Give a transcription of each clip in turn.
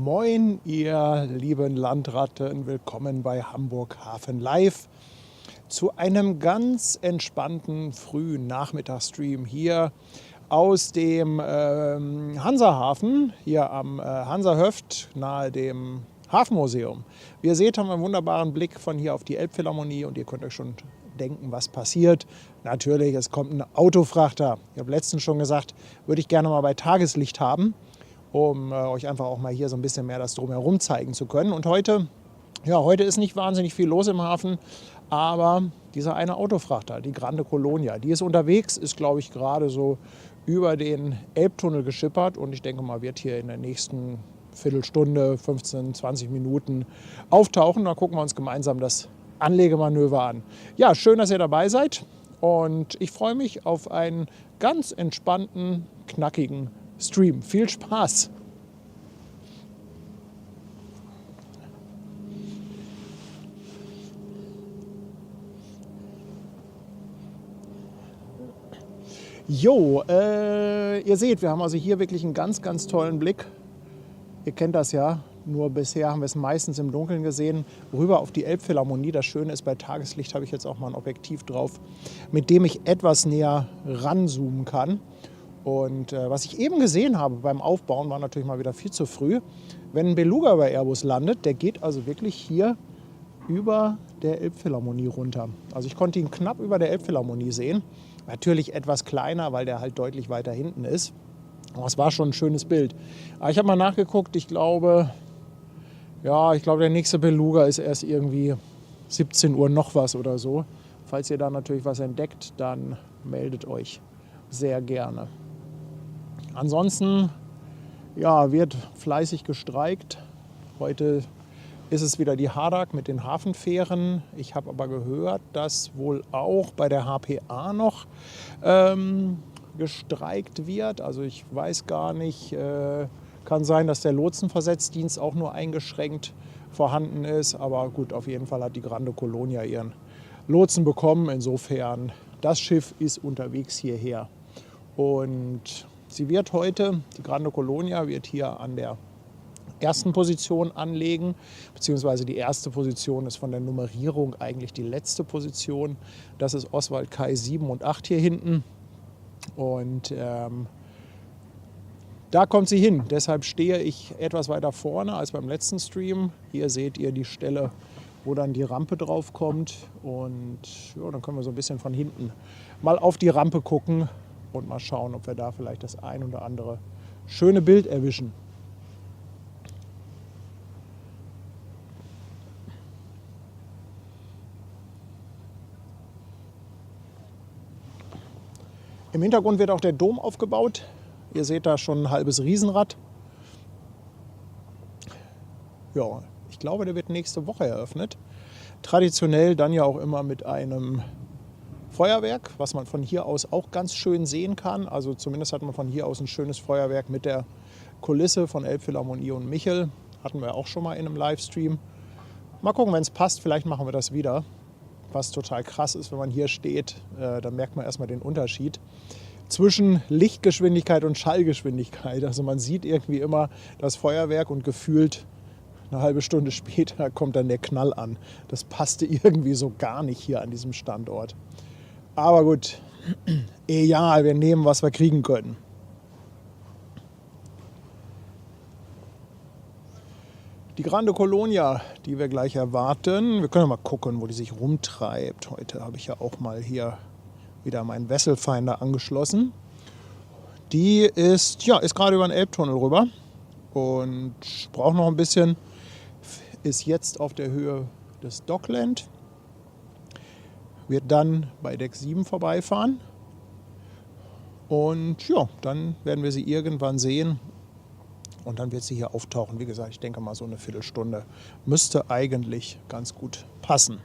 Moin, ihr lieben Landratten, willkommen bei Hamburg Hafen Live zu einem ganz entspannten frühen Nachmittagsstream hier aus dem Hansahafen, hier am Hansahöft nahe dem Hafenmuseum. Wie ihr seht, haben wir einen wunderbaren Blick von hier auf die Elbphilharmonie und ihr könnt euch schon denken, was passiert. Natürlich, es kommt ein Autofrachter. Ich habe letztens schon gesagt, würde ich gerne mal bei Tageslicht haben, um euch einfach auch mal hier so ein bisschen mehr das Drumherum zeigen zu können. Und heute ist nicht wahnsinnig viel los im Hafen, aber dieser eine Autofrachter, die Grande Colonia, die ist unterwegs, ist glaube ich gerade so über den Elbtunnel geschippert und ich denke mal, wird hier in der nächsten Viertelstunde, 15, 20 Minuten auftauchen. Da gucken wir uns gemeinsam das Anlegemanöver an. Ja, schön, dass ihr dabei seid und ich freue mich auf einen ganz entspannten, knackigen Stream. Viel Spaß! Jo, ihr seht, wir haben also hier wirklich einen ganz, ganz tollen Blick. Ihr kennt das ja, nur bisher haben wir es meistens im Dunkeln gesehen, rüber auf die Elbphilharmonie. Das Schöne ist, bei Tageslicht habe ich jetzt auch mal ein Objektiv drauf, mit dem ich etwas näher ranzoomen kann. Und was ich eben gesehen habe beim Aufbauen, war natürlich mal wieder viel zu früh. Wenn ein Beluga bei Airbus landet, der geht also wirklich hier über der Elbphilharmonie runter. Also ich konnte ihn knapp über der Elbphilharmonie sehen. Natürlich etwas kleiner, weil der halt deutlich weiter hinten ist. Aber es war schon ein schönes Bild. Aber ich habe mal nachgeguckt, ich glaube, der nächste Beluga ist erst irgendwie 17 Uhr noch was oder so. Falls ihr da natürlich was entdeckt, dann meldet euch sehr gerne. Ansonsten wird fleißig gestreikt. Heute ist es wieder die Hadak mit den Hafenfähren. Ich habe aber gehört, dass wohl auch bei der HPA noch gestreikt wird. Also ich weiß gar nicht, kann sein, dass der Lotsenversetzdienst auch nur eingeschränkt vorhanden ist. Aber gut, auf jeden Fall hat die Grande Colonia ihren Lotsen bekommen. Insofern, das Schiff ist unterwegs hierher. Und sie wird heute, die Grande Colonia, wird hier an der ersten Position anlegen, beziehungsweise die erste Position ist von der Nummerierung eigentlich die letzte Position. Das ist Oswald Kai 7 und 8 hier hinten. Und da kommt sie hin. Deshalb stehe ich etwas weiter vorne als beim letzten Stream. Hier seht ihr die Stelle, wo dann die Rampe drauf kommt. Und ja, dann können wir so ein bisschen von hinten mal auf die Rampe gucken und mal schauen, ob wir da vielleicht das ein oder andere schöne Bild erwischen. Im Hintergrund wird auch der Dom aufgebaut. Ihr seht da schon ein halbes Riesenrad. Ja, ich glaube, der wird nächste Woche eröffnet. Traditionell dann ja auch immer mit einem Feuerwerk, was man von hier aus auch ganz schön sehen kann. Also zumindest hat man von hier aus ein schönes Feuerwerk mit der Kulisse von Elbphilharmonie und Michel. Hatten wir auch schon mal in einem Livestream. Mal gucken, wenn es passt, vielleicht machen wir das wieder. Was total krass ist, wenn man hier steht, dann merkt man erstmal den Unterschied zwischen Lichtgeschwindigkeit und Schallgeschwindigkeit. Also man sieht irgendwie immer das Feuerwerk und gefühlt eine halbe Stunde später kommt dann der Knall an. Das passte irgendwie so gar nicht hier an diesem Standort. Aber gut, egal, wir nehmen, was wir kriegen können. Die Grande Colonia, die wir gleich erwarten. Wir können mal gucken, wo die sich rumtreibt. Heute habe ich ja auch mal hier wieder meinen Wesselfinder angeschlossen. Die ist gerade über den Elbtunnel rüber und braucht noch ein bisschen. Ist jetzt auf der Höhe des Dockland. Wird dann bei Deck 7 vorbeifahren. Und ja, dann werden wir sie irgendwann sehen. Und dann wird sie hier auftauchen. Wie gesagt, ich denke mal so eine Viertelstunde müsste eigentlich ganz gut passen.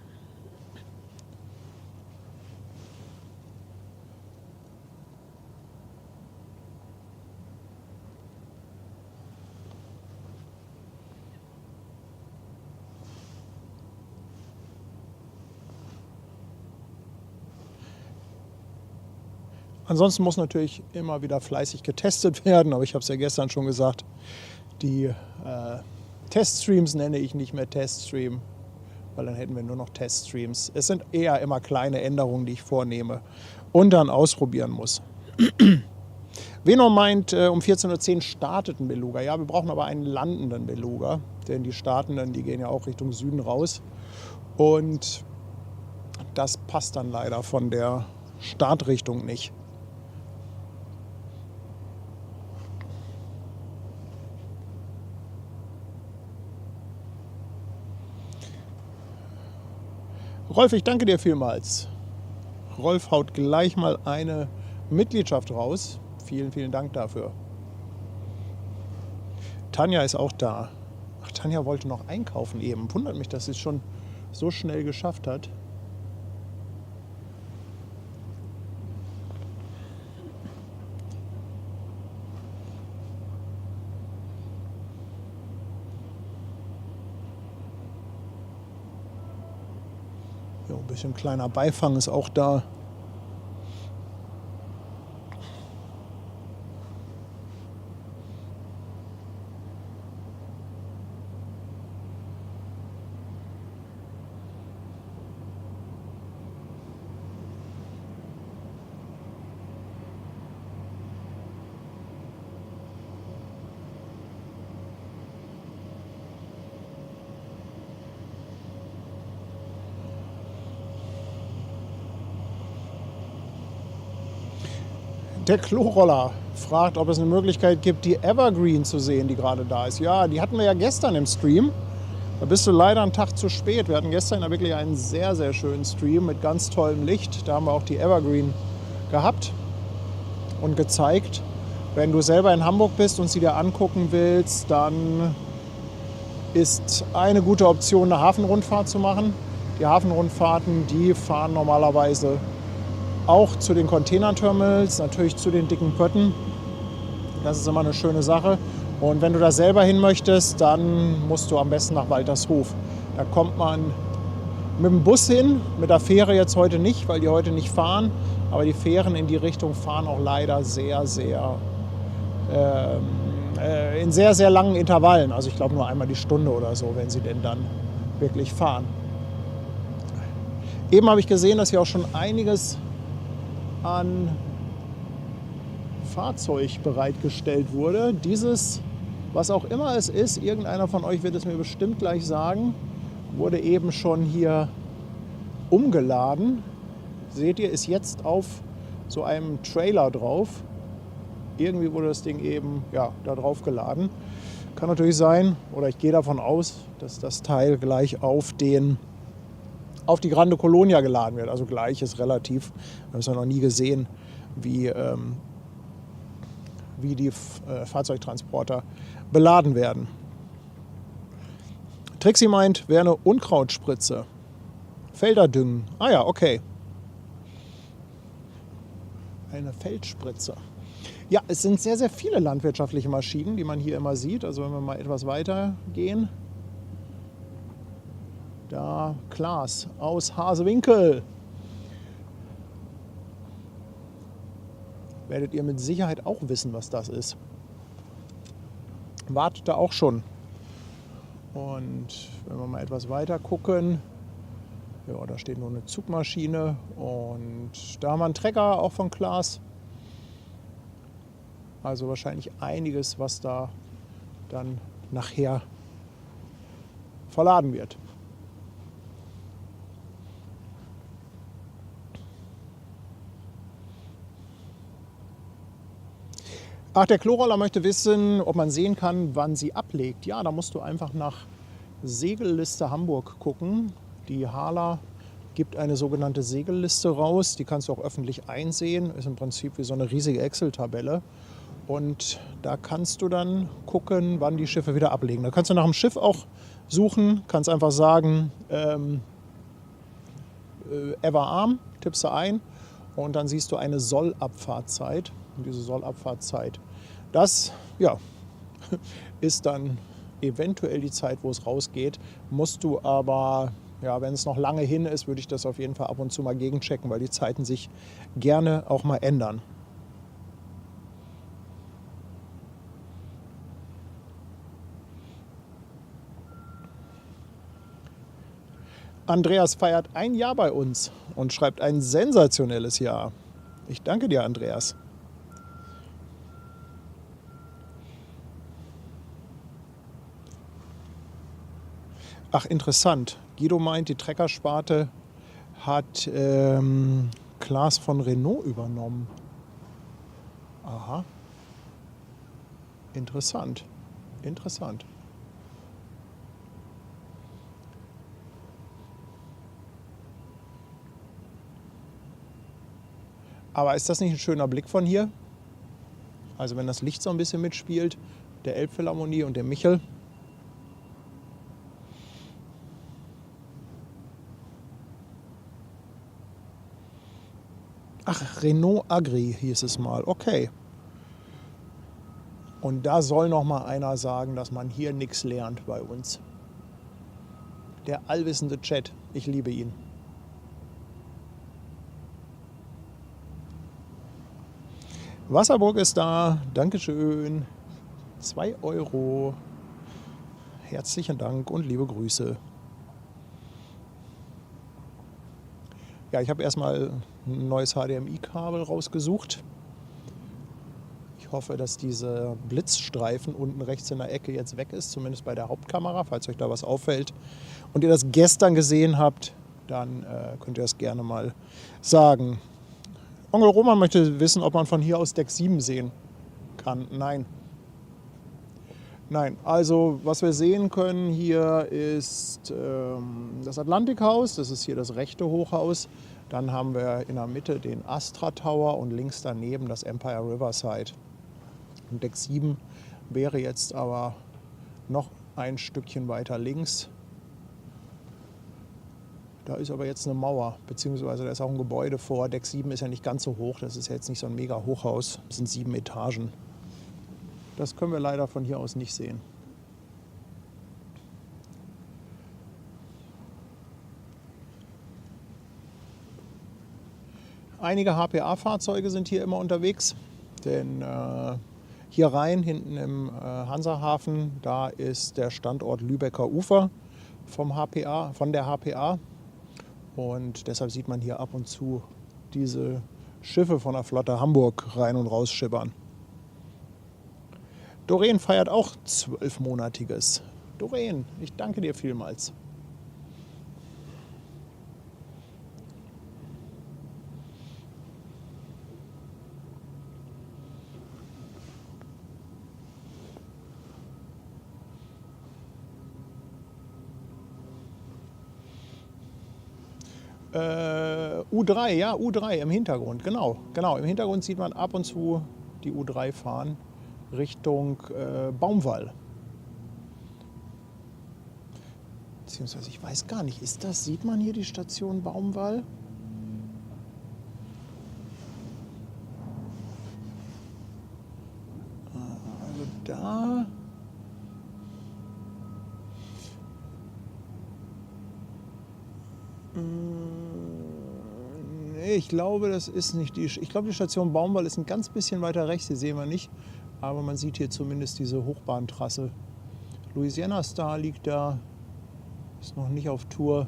Ansonsten muss natürlich immer wieder fleißig getestet werden, aber ich habe es ja gestern schon gesagt, Die Teststreams nenne ich nicht mehr Teststream, weil dann hätten wir nur noch Teststreams. Es sind eher immer kleine Änderungen, die ich vornehme und dann ausprobieren muss. Venom meint, um 14:10 Uhr startet ein Beluga. Ja, wir brauchen aber einen landenden Beluga, denn die startenden, die gehen ja auch Richtung Süden raus. Und das passt dann leider von der Startrichtung nicht. Rolf, ich danke dir vielmals. Rolf haut gleich mal eine Mitgliedschaft raus. Vielen, vielen Dank dafür. Tanja ist auch da. Ach, Tanja wollte noch einkaufen eben. Wundert mich, dass sie es schon so schnell geschafft hat. Jo, ein bisschen kleiner Beifang ist auch da. Der Kloroller fragt, ob es eine Möglichkeit gibt, die Evergreen zu sehen, die gerade da ist. Ja, die hatten wir ja gestern im Stream. Da bist du leider einen Tag zu spät. Wir hatten gestern ja wirklich einen sehr, sehr schönen Stream mit ganz tollem Licht. Da haben wir auch die Evergreen gehabt und gezeigt. Wenn du selber in Hamburg bist und sie dir angucken willst, dann ist eine gute Option, eine Hafenrundfahrt zu machen. Die Hafenrundfahrten, die fahren normalerweise auch zu den Containerterminals, natürlich zu den dicken Pötten. Das ist immer eine schöne Sache. Und wenn du da selber hin möchtest, dann musst du am besten nach Waltershof. Da kommt man mit dem Bus hin, mit der Fähre jetzt heute nicht, weil die heute nicht fahren. Aber die Fähren in die Richtung fahren auch leider sehr, sehr in sehr, sehr langen Intervallen. Also ich glaube nur einmal die Stunde oder so, wenn sie denn dann wirklich fahren. Eben habe ich gesehen, dass hier auch schon einiges an Fahrzeug bereitgestellt wurde. Dieses, was auch immer es ist, irgendeiner von euch wird es mir bestimmt gleich sagen, wurde eben schon hier umgeladen. Seht ihr, ist jetzt auf so einem Trailer drauf. Irgendwie wurde das Ding eben da drauf geladen. Kann natürlich sein, oder ich gehe davon aus, dass das Teil gleich auf die Grande Colonia geladen wird. Also gleich ist relativ. Wir haben es ja noch nie gesehen, wie die Fahrzeugtransporter beladen werden. Trixie meint, wäre eine Unkrautspritze. Felder düngen. Ah ja, okay. Eine Feldspritze. Ja, es sind sehr, sehr viele landwirtschaftliche Maschinen, die man hier immer sieht. Also wenn wir mal etwas weiter gehen. Da Klaas aus Hasewinkel. Werdet ihr mit Sicherheit auch wissen, was das ist. Wartet da auch schon. Und wenn wir mal etwas weiter gucken, ja, da steht nur eine Zugmaschine und da haben wir einen Trecker, auch von Klaas. Also wahrscheinlich einiges, was da dann nachher verladen wird. Ach, der Kloroller möchte wissen, ob man sehen kann, wann sie ablegt. Ja, da musst du einfach nach Segelliste Hamburg gucken. Die Hala gibt eine sogenannte Segelliste raus. Die kannst du auch öffentlich einsehen. Ist im Prinzip wie so eine riesige Excel-Tabelle. Und da kannst du dann gucken, wann die Schiffe wieder ablegen. Da kannst du nach dem Schiff auch suchen. Kannst einfach sagen, Ever Arm, tippst du ein. Und dann siehst du eine Sollabfahrtzeit. Und diese Sollabfahrtzeit, das ist dann eventuell die Zeit, wo es rausgeht. Musst du aber, wenn es noch lange hin ist, würde ich das auf jeden Fall ab und zu mal gegenchecken, weil die Zeiten sich gerne auch mal ändern. Andreas feiert ein Jahr bei uns und schreibt ein sensationelles Jahr. Ich danke dir, Andreas. Ach, interessant. Guido meint, die Treckersparte hat Klaas von Renault übernommen. Aha. Interessant. Interessant. Aber ist das nicht ein schöner Blick von hier? Also wenn das Licht so ein bisschen mitspielt, der Elbphilharmonie und der Michel. Ach, Renault Agri hieß es mal. Okay. Und da soll noch mal einer sagen, dass man hier nichts lernt bei uns. Der allwissende Chat. Ich liebe ihn. Wasserburg ist da. Dankeschön. 2 Euro. Herzlichen Dank und liebe Grüße. Ja, ich habe erstmal ein neues HDMI-Kabel rausgesucht. Ich hoffe, dass diese Blitzstreifen unten rechts in der Ecke jetzt weg ist, zumindest bei der Hauptkamera, falls euch da was auffällt. Und ihr das gestern gesehen habt, dann könnt ihr das gerne mal sagen. Onkel Roman möchte wissen, ob man von hier aus Deck 7 sehen kann. Nein. Nein, also was wir sehen können hier ist das Atlantikhaus, das ist hier das rechte Hochhaus. Dann haben wir in der Mitte den Astra Tower und links daneben das Empire Riverside. Und Deck 7 wäre jetzt aber noch ein Stückchen weiter links. Da ist aber jetzt eine Mauer, beziehungsweise da ist auch ein Gebäude vor. Deck 7 ist ja nicht ganz so hoch, das ist ja jetzt nicht so ein mega Hochhaus, das sind 7 Etagen. Das können wir leider von hier aus nicht sehen. Einige HPA-Fahrzeuge sind hier immer unterwegs, denn hier rein, hinten im Hansahafen, da ist der Standort Lübecker Ufer vom HPA, von der HPA. Und deshalb sieht man hier ab und zu diese Schiffe von der Flotte Hamburg rein und raus schippern. Doreen feiert auch 12-monatiges. Doreen, ich danke dir vielmals. U3, ja, U3 im Hintergrund, genau. Im Hintergrund sieht man ab und zu die U3 fahren Richtung Baumwall. Beziehungsweise ich weiß gar nicht, sieht man hier die Station Baumwall? Also da... Nee, ich glaube, das ist nicht die... Ich glaube, die Station Baumwall ist ein ganz bisschen weiter rechts, die sehen wir nicht. Aber man sieht hier zumindest diese Hochbahntrasse. Louisiana Star liegt da, ist noch nicht auf Tour.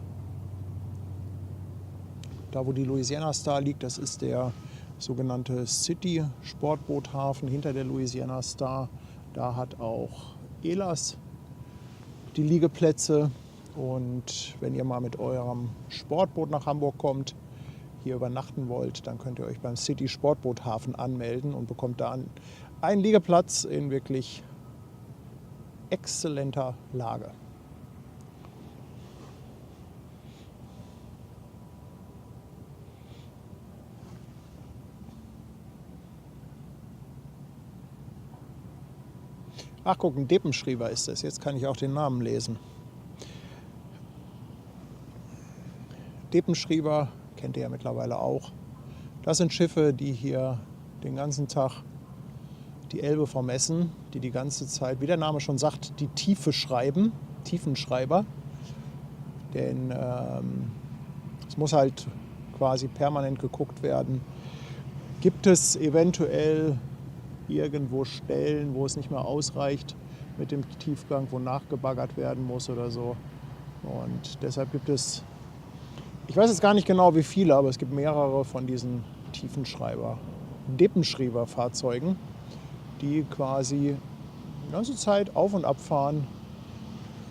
Da, wo die Louisiana Star liegt, das ist der sogenannte City Sportboothafen hinter der Louisiana Star. Da hat auch Elas die Liegeplätze. Und wenn ihr mal mit eurem Sportboot nach Hamburg kommt, hier übernachten wollt, dann könnt ihr euch beim City Sportboothafen anmelden und bekommt da einen Liegeplatz in wirklich exzellenter Lage. Ach guck, ein Deppenschrieber ist das. Jetzt kann ich auch den Namen lesen. Deppenschrieber kennt ihr ja mittlerweile auch. Das sind Schiffe, die hier den ganzen Tag die Elbe vermessen, die die ganze Zeit, wie der Name schon sagt, die Tiefe schreiben, Tiefenschreiber. Denn es muss halt quasi permanent geguckt werden. Gibt es eventuell irgendwo Stellen, wo es nicht mehr ausreicht mit dem Tiefgang, wo nachgebaggert werden muss oder so. Und deshalb gibt es Ich weiß jetzt gar nicht genau, wie viele, aber es gibt mehrere von diesen Deppenschreiber-Fahrzeugen, die quasi die ganze Zeit auf und ab fahren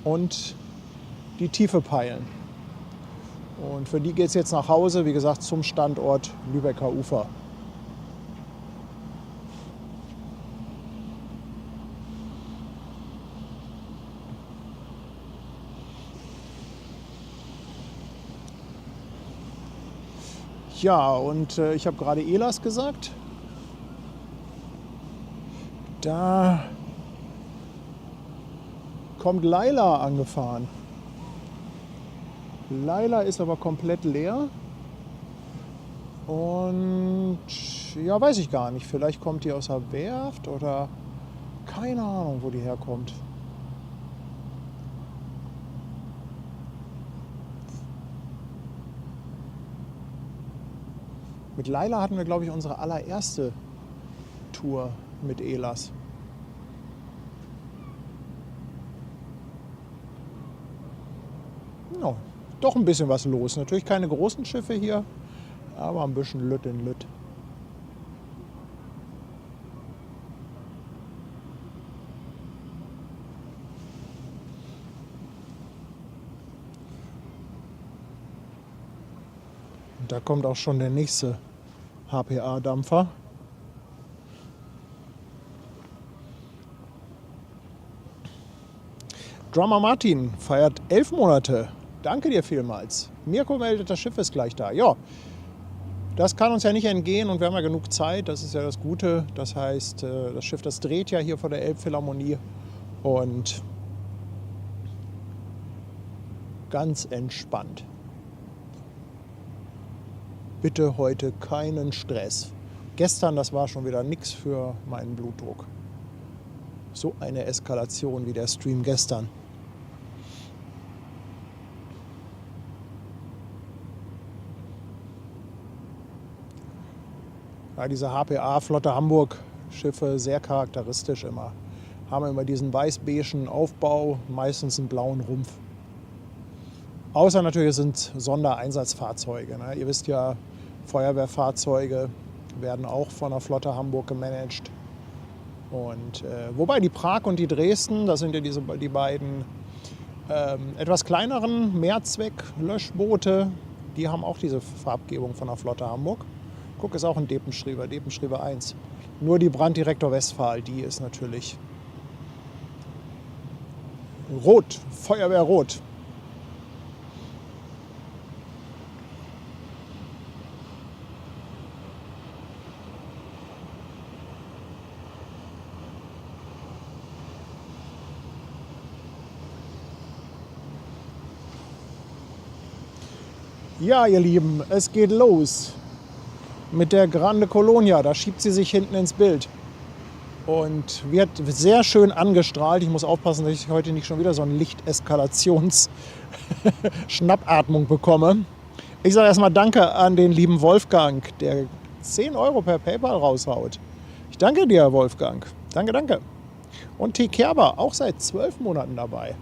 und die Tiefe peilen. Und für die geht es jetzt nach Hause, wie gesagt, zum Standort Lübecker Ufer. Ja, und ich habe gerade Elas gesagt. Da kommt Laila angefahren. Laila ist aber komplett leer. Und ja, weiß ich gar nicht. Vielleicht kommt die aus der Werft oder keine Ahnung, wo die herkommt. Mit Laila hatten wir, glaube ich, unsere allererste Tour mit Elas. Ja, doch ein bisschen was los. Natürlich keine großen Schiffe hier, aber ein bisschen Lütt in Lütt. Und da kommt auch schon der nächste HPA-Dampfer. Drummer Martin feiert 11 Monate. Danke dir vielmals. Mirko meldet, das Schiff ist gleich da. Ja, das kann uns ja nicht entgehen und wir haben ja genug Zeit. Das ist ja das Gute. Das heißt, das Schiff, das dreht ja hier vor der Elbphilharmonie und ganz entspannt. Bitte heute keinen Stress. Gestern, das war schon wieder nichts für meinen Blutdruck. So eine Eskalation wie der Stream gestern. Ja, diese HPA-Flotte Hamburg-Schiffe, sehr charakteristisch immer. Haben immer diesen weiß-beigen Aufbau, meistens einen blauen Rumpf. Außer natürlich sind Sondereinsatzfahrzeuge. Ne? Ihr wisst ja, Feuerwehrfahrzeuge werden auch von der Flotte Hamburg gemanagt. Und wobei die Prag und die Dresden, das sind ja die beiden etwas kleineren Mehrzweck-Löschboote, die haben auch diese Farbgebung von der Flotte Hamburg. Guck, ist auch ein Deppenschreiber 1. Nur die Branddirektor Westphal, die ist natürlich rot, Feuerwehrrot. Ja, ihr Lieben, es geht los mit der Grande Colonia. Da schiebt sie sich hinten ins Bild und wird sehr schön angestrahlt. Ich muss aufpassen, dass ich heute nicht schon wieder so eine Lichteskalations-Schnappatmung bekomme. Ich sage erstmal Danke an den lieben Wolfgang, der 10 Euro per PayPal raushaut. Ich danke dir, Wolfgang. Danke, danke. Und T. Kerber, auch seit 12 Monaten dabei.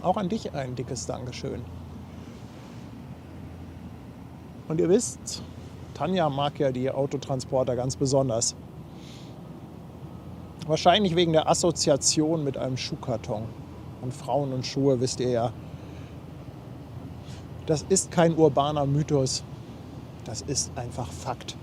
Auch an dich ein dickes Dankeschön. Und ihr wisst, Tanja mag ja die Autotransporter ganz besonders. Wahrscheinlich wegen der Assoziation mit einem Schuhkarton. Und Frauen und Schuhe, wisst ihr ja. Das ist kein urbaner Mythos. Das ist einfach Fakt.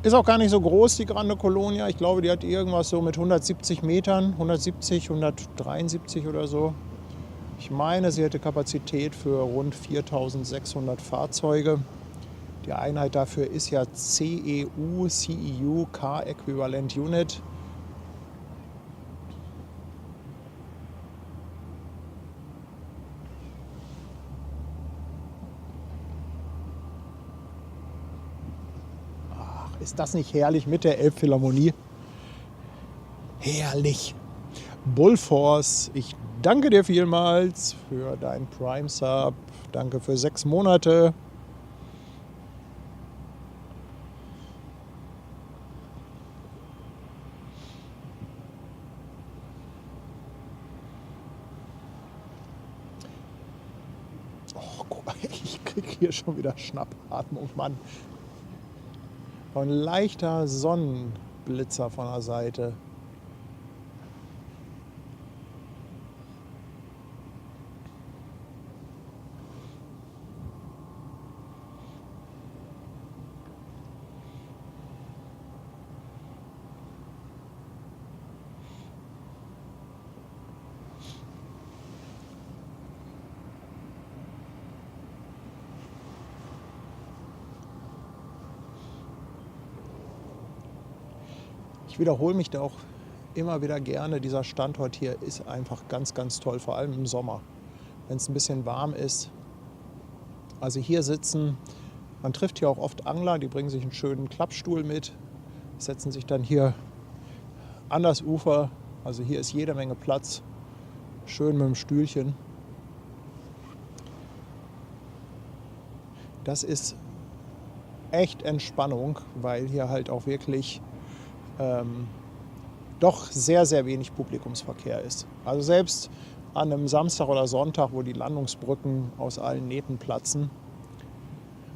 Ist auch gar nicht so groß, die Grande Colonia. Ich glaube, die hat irgendwas so mit 170 Metern, 170, 173 oder so. Ich meine, sie hätte Kapazität für rund 4.600 Fahrzeuge. Die Einheit dafür ist ja CEU, Car Equivalent Unit. Ach, ist das nicht herrlich mit der Elbphilharmonie? Herrlich. Bullforce, ich danke dir vielmals für dein Prime Sub. Danke für 6 Monate. Oh, guck mal, ich krieg hier schon wieder Schnappatmung, Mann. Ein leichter Sonnenblitzer von der Seite. Ich wiederhole mich da auch immer wieder gerne. Dieser Standort hier ist einfach ganz, ganz toll, vor allem im Sommer, wenn es ein bisschen warm ist. Also hier sitzen, man trifft hier auch oft Angler, die bringen sich einen schönen Klappstuhl mit, setzen sich dann hier an das Ufer. Also hier ist jede Menge Platz, schön mit dem Stühlchen. Das ist echt Entspannung, weil hier halt auch wirklich doch sehr, sehr wenig Publikumsverkehr ist. Also selbst an einem Samstag oder Sonntag, wo die Landungsbrücken aus allen Nähten platzen,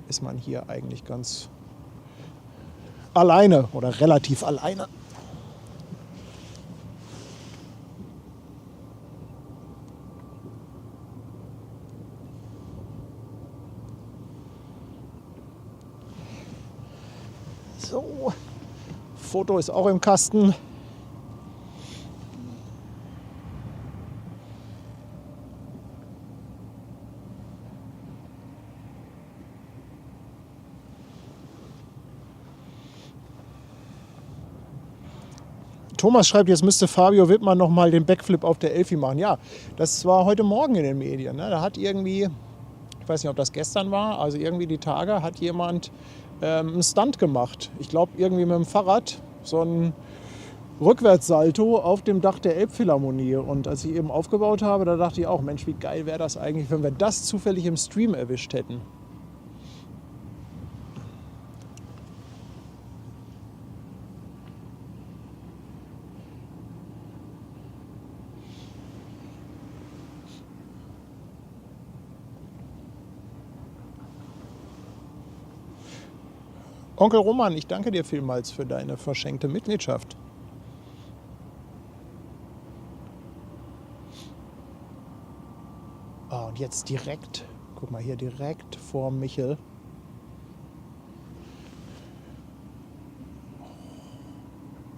ist man hier eigentlich ganz alleine oder relativ alleine. So, Foto ist auch im Kasten. Thomas schreibt, jetzt müsste Fabio Wittmann noch mal den Backflip auf der Elfi machen. Ja, das war heute Morgen in den Medien. Ne? Da hat irgendwie, ich weiß nicht, ob das gestern war, also irgendwie die Tage, hat jemand einen Stunt gemacht. Ich glaube, irgendwie mit dem Fahrrad, so ein Rückwärtssalto auf dem Dach der Elbphilharmonie. Und als ich eben aufgebaut habe, da dachte ich auch, Mensch, wie geil wäre das eigentlich, wenn wir das zufällig im Stream erwischt hätten. Onkel Roman, ich danke dir vielmals für deine verschenkte Mitgliedschaft. Oh, und jetzt direkt, guck mal hier, direkt vor Michel.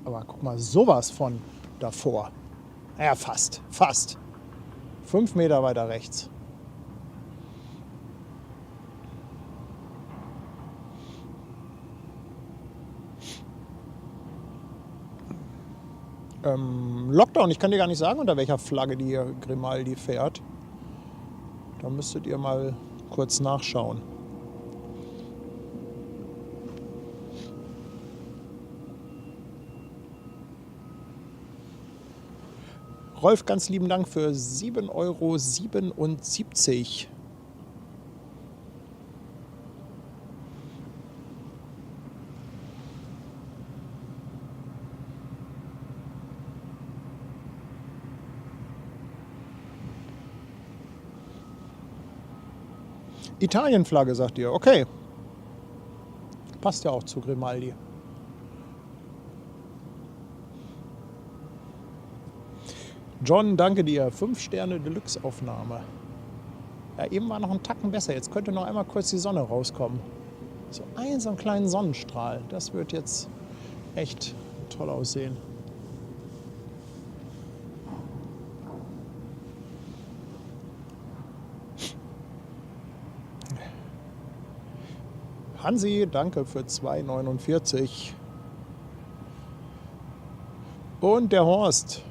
Aber guck mal, sowas von davor. Ja, fast. 5 Meter weiter rechts. Lockdown, ich kann dir gar nicht sagen, unter welcher Flagge die Grimaldi fährt. Da müsstet ihr mal kurz nachschauen. Rolf, ganz lieben Dank für 7,77 €. Italienflagge, sagt ihr. Okay. Passt ja auch zu Grimaldi. John, danke dir. 5 Sterne Deluxe-Aufnahme. Ja, eben war noch ein Tacken besser. Jetzt könnte noch einmal kurz die Sonne rauskommen. So einen kleinen Sonnenstrahl. Das wird jetzt echt toll aussehen. Hansi, danke für 2,49. Und der Horst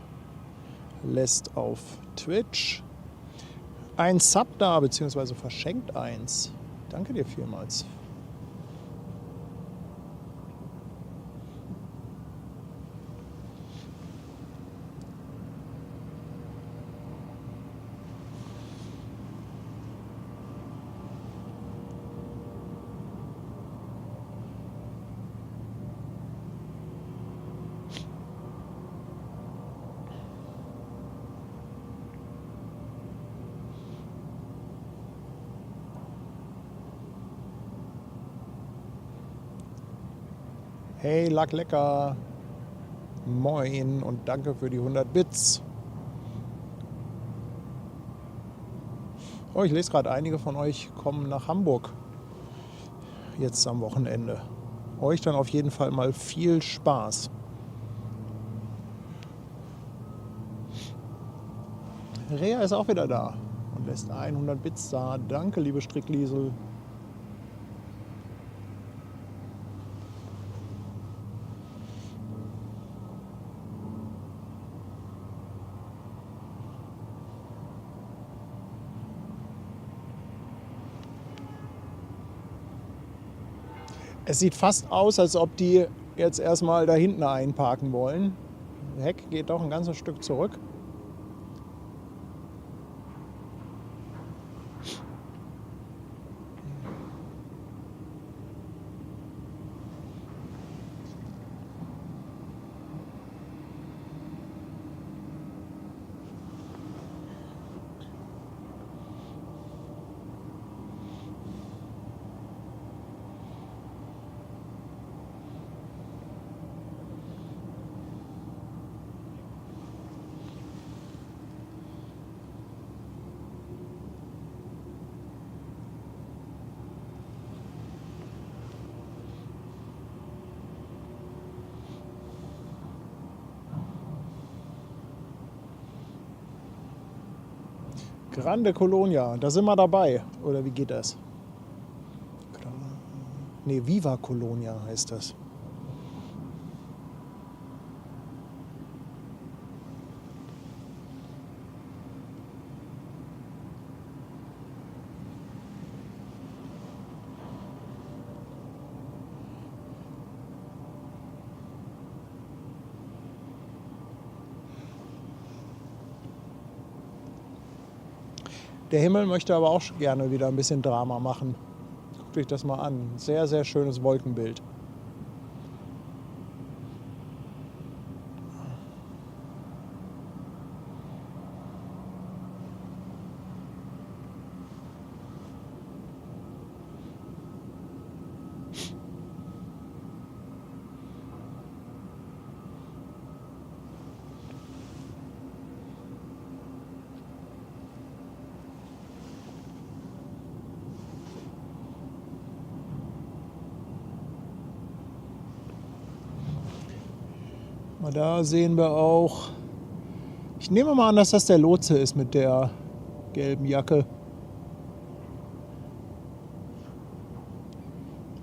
lässt auf Twitch ein Sub da, beziehungsweise verschenkt eins. Danke dir vielmals. Hey, Lack lecker. Moin und danke für die 100 Bits. Oh, ich lese gerade, einige von euch kommen nach Hamburg jetzt am Wochenende. Euch dann auf jeden Fall mal viel Spaß. Rea ist auch wieder da und lässt 100 Bits da. Danke, liebe Strickliesel. Es sieht fast aus, als ob die jetzt erstmal da hinten einparken wollen. Der Heck geht doch ein ganzes Stück zurück. Grande Colonia, da sind wir dabei. Oder wie geht das? Ne, Viva Colonia heißt das. Der Himmel möchte aber auch gerne wieder ein bisschen Drama machen. Guckt euch das mal an. Sehr, sehr schönes Wolkenbild. Da sehen wir auch, ich nehme mal an, dass das der Lotse ist mit der gelben Jacke.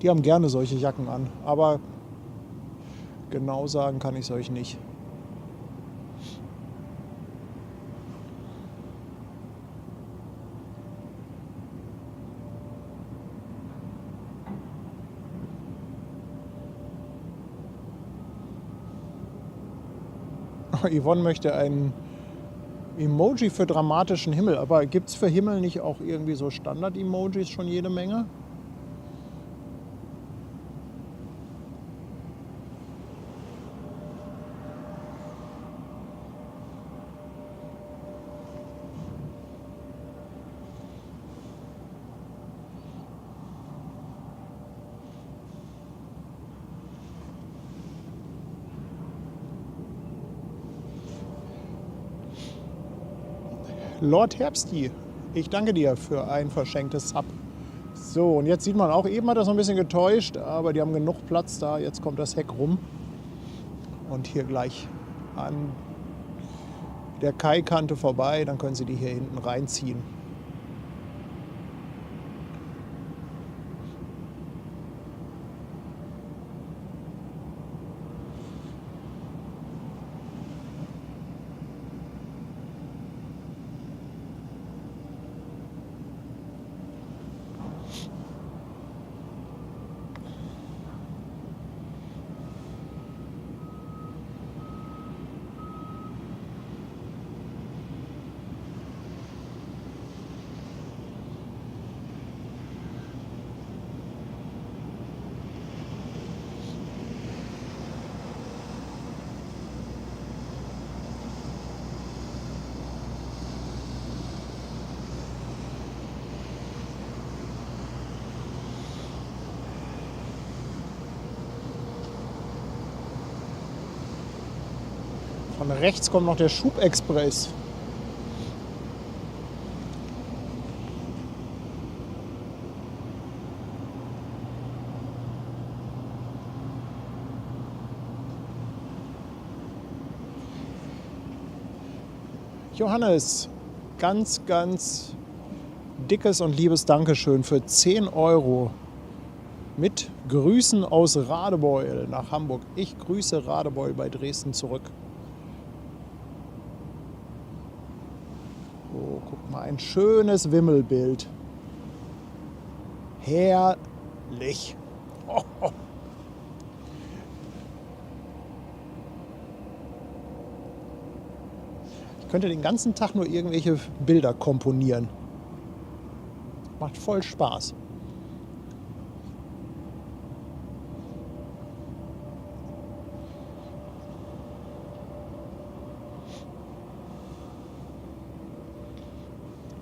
Die haben gerne solche Jacken an, aber genau sagen kann ich es euch nicht. Yvonne möchte ein Emoji für dramatischen Himmel. Aber gibt es für Himmel nicht auch irgendwie so Standard-Emojis schon jede Menge? Lord Herbsti, ich danke dir für ein verschenktes Sub. So, und jetzt sieht man auch, eben hat das so ein bisschen getäuscht, aber die haben genug Platz da. Jetzt kommt das Heck rum. Und hier gleich an der Kaikante vorbei, dann können Sie die hier hinten reinziehen. Von rechts kommt noch der Schubexpress. Johannes, ganz, ganz dickes und liebes Dankeschön für 10 Euro mit Grüßen aus Radebeul nach Hamburg. Ich grüße Radebeul bei Dresden zurück. Oh, guck mal, ein schönes Wimmelbild. Herrlich. Oh, oh. Ich könnte den ganzen Tag nur irgendwelche Bilder komponieren. Macht voll Spaß.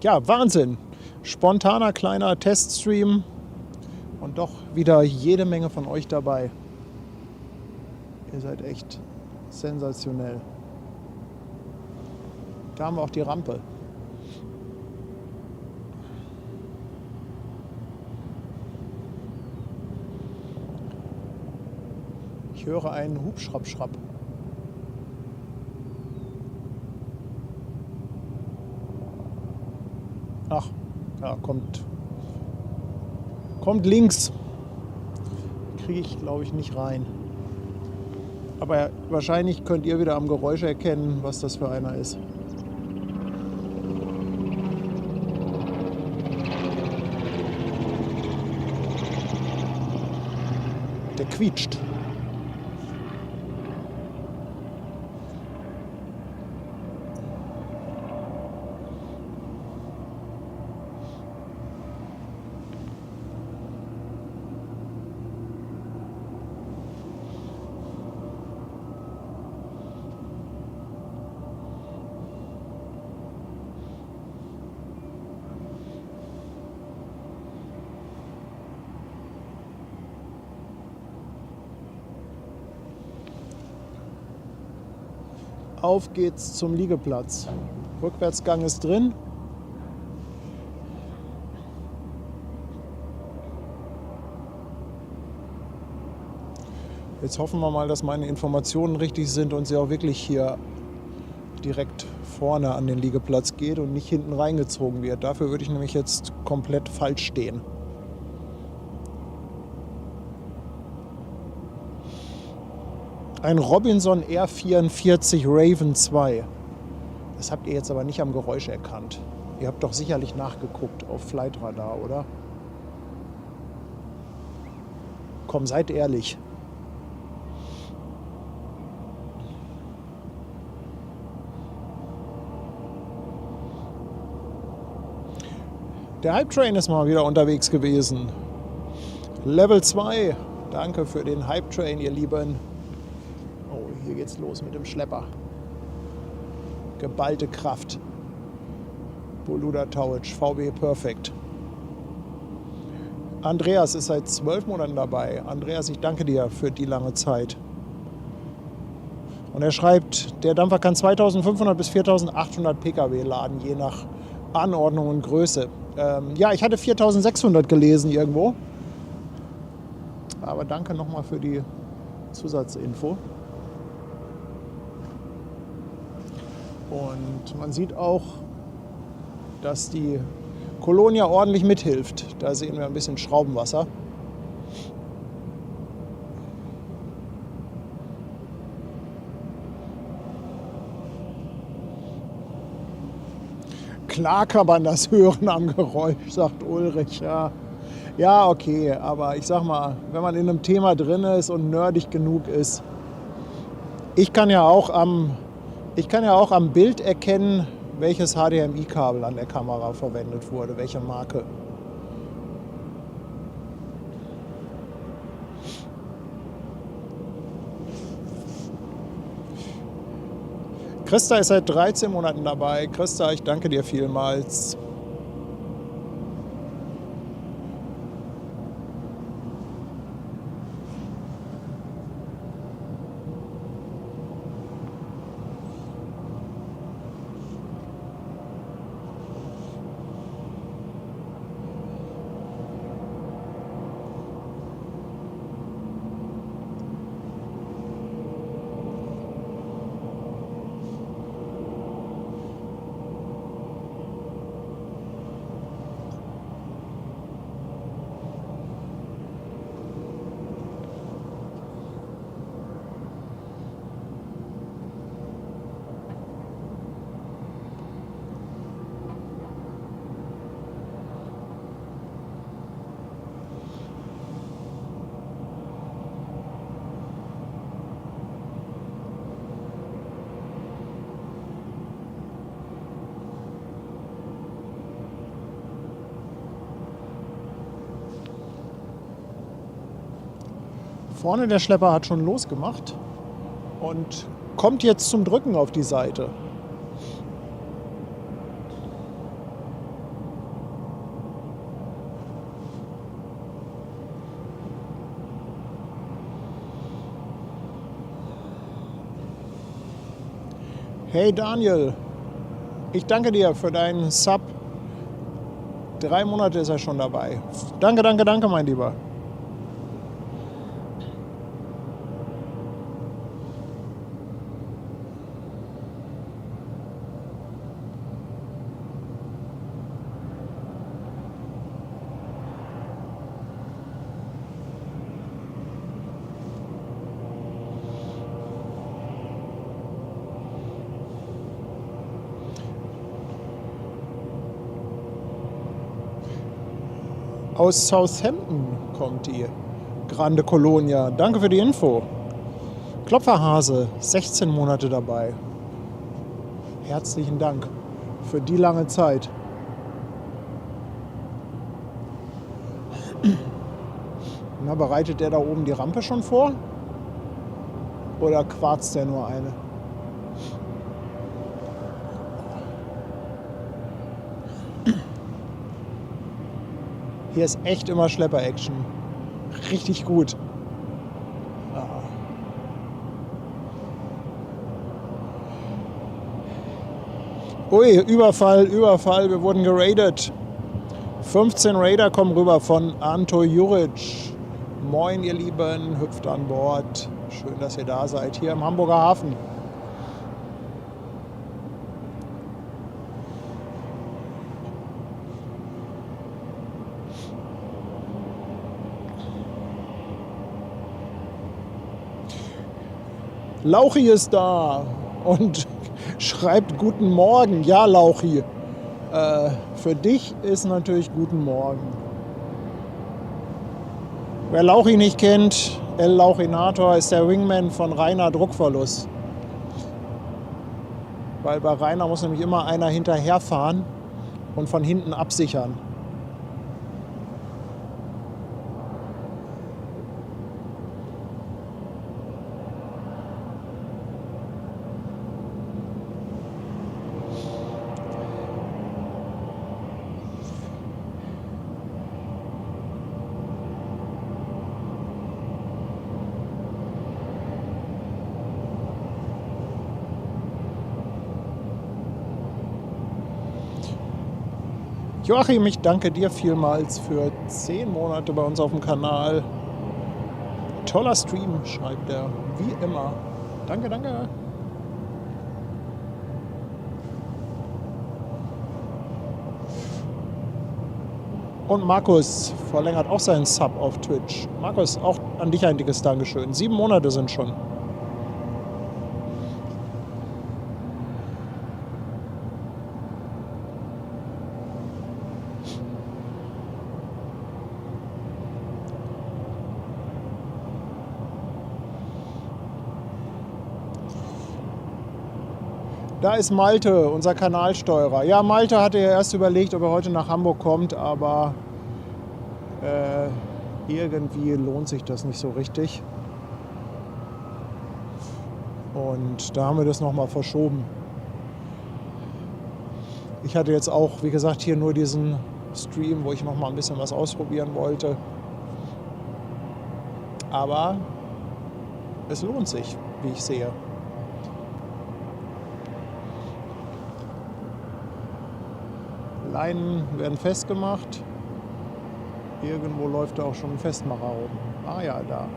Ja, Wahnsinn. Spontaner kleiner Teststream und doch wieder jede Menge von euch dabei. Ihr seid echt sensationell. Da haben wir auch die Rampe. Ich höre einen Hubschrapp-Schrapp. Ach, ja, kommt links. Kriege ich, glaube ich, nicht rein. Aber wahrscheinlich könnt ihr wieder am Geräusch erkennen, was das für einer ist. Der quietscht. Auf geht's zum Liegeplatz. Rückwärtsgang ist drin. Jetzt hoffen wir mal, dass meine Informationen richtig sind und sie auch wirklich hier direkt vorne an den Liegeplatz geht und nicht hinten reingezogen wird. Dafür würde ich nämlich jetzt komplett falsch stehen. Ein Robinson R44 Raven 2. Das habt ihr jetzt aber nicht am Geräusch erkannt. Ihr habt doch sicherlich nachgeguckt auf Flightradar, oder? Komm, seid ehrlich. Der Hype Train ist mal wieder unterwegs gewesen. Level 2. Danke für den Hype Train, ihr Lieben. Oh, hier geht's los mit dem Schlepper. Geballte Kraft. Boluda Tauic, VW Perfect. Andreas ist seit 12 Monaten dabei. Andreas, ich danke dir für die lange Zeit. Und er schreibt, der Dampfer kann 2500 bis 4800 Pkw laden, je nach Anordnung und Größe. Ja, ich hatte 4600 gelesen irgendwo. Aber danke nochmal für die Zusatzinfo. Und man sieht auch, dass die Colonia ordentlich mithilft. Da sehen wir ein bisschen Schraubenwasser. Klar kann man das hören am Geräusch, sagt Ulrich. Ja, ja, okay, aber ich sag mal, wenn man in einem Thema drin ist und nerdig genug ist, ich kann ja auch am Bild erkennen, welches HDMI-Kabel an der Kamera verwendet wurde, welche Marke. Christa ist seit 13 Monaten dabei. Christa, ich danke dir vielmals. Vorne der Schlepper hat schon losgemacht und kommt jetzt zum Drücken auf die Seite. Hey Daniel, ich danke dir für deinen Sub. 3 Monate ist er schon dabei. Danke, danke, danke, mein Lieber. Aus Southampton kommt die Grande Colonia. Danke für die Info. Klopferhase, 16 Monate dabei. Herzlichen Dank für die lange Zeit. Na, bereitet der da oben die Rampe schon vor? Oder quarzt der nur eine? Hier ist echt immer Schlepper-Action. Richtig gut. Ui, Überfall, Überfall. Wir wurden geradet. 15 Raider kommen rüber von Anto Juric. Moin, ihr Lieben. Hüpft an Bord. Schön, dass ihr da seid. Hier im Hamburger Hafen. Lauchi ist da und schreibt Guten Morgen. Ja, Lauchi, für dich ist natürlich Guten Morgen. Wer Lauchi nicht kennt, El Lauchinator ist der Wingman von Rainer Druckverlust. Weil bei Rainer muss nämlich immer einer hinterherfahren und von hinten absichern. Joachim, ich danke dir vielmals für 10 Monate bei uns auf dem Kanal. Toller Stream, schreibt er, wie immer. Danke, danke. Und Markus verlängert auch seinen Sub auf Twitch. Markus, auch an dich ein dickes Dankeschön. 7 Monate sind schon. Da ist Malte, unser Kanalsteuerer. Ja, Malte hatte ja erst überlegt, ob er heute nach Hamburg kommt, aber irgendwie lohnt sich das nicht so richtig. Und da haben wir das nochmal verschoben. Ich hatte jetzt auch, wie gesagt, hier nur diesen Stream, wo ich nochmal ein bisschen was ausprobieren wollte. Aber es lohnt sich, wie ich sehe. Leinen werden festgemacht. Irgendwo läuft da auch schon ein Festmacher rum. Ah ja, da.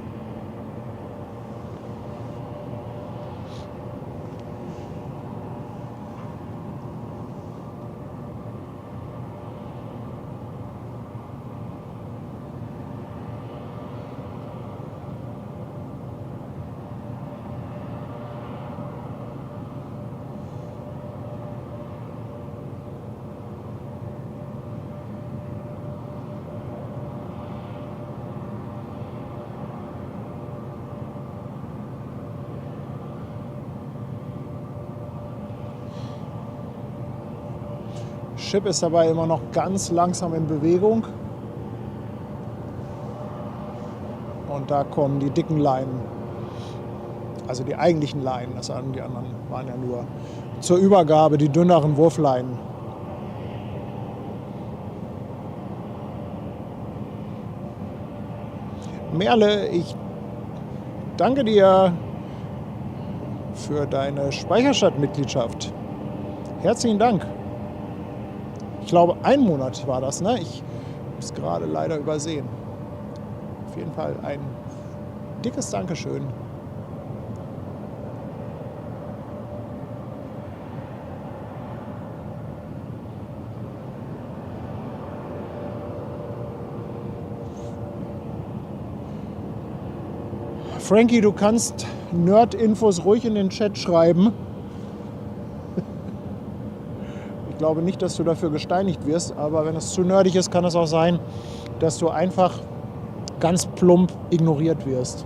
Schiff ist dabei immer noch ganz langsam in Bewegung. Und da kommen die dicken Leinen. Also die eigentlichen Leinen. Die anderen waren ja nur zur Übergabe die dünneren Wurfleinen. Merle, ich danke dir für deine Speicherstadt-Mitgliedschaft. Herzlichen Dank. Ich glaube, 1 Monat war das, ne? Ich habe es gerade leider übersehen. Auf jeden Fall ein dickes Dankeschön. Frankie, du kannst Nerd-Infos ruhig in den Chat schreiben. Ich glaube nicht, dass du dafür gesteinigt wirst, aber wenn es zu nerdig ist, kann es auch sein, dass du einfach ganz plump ignoriert wirst.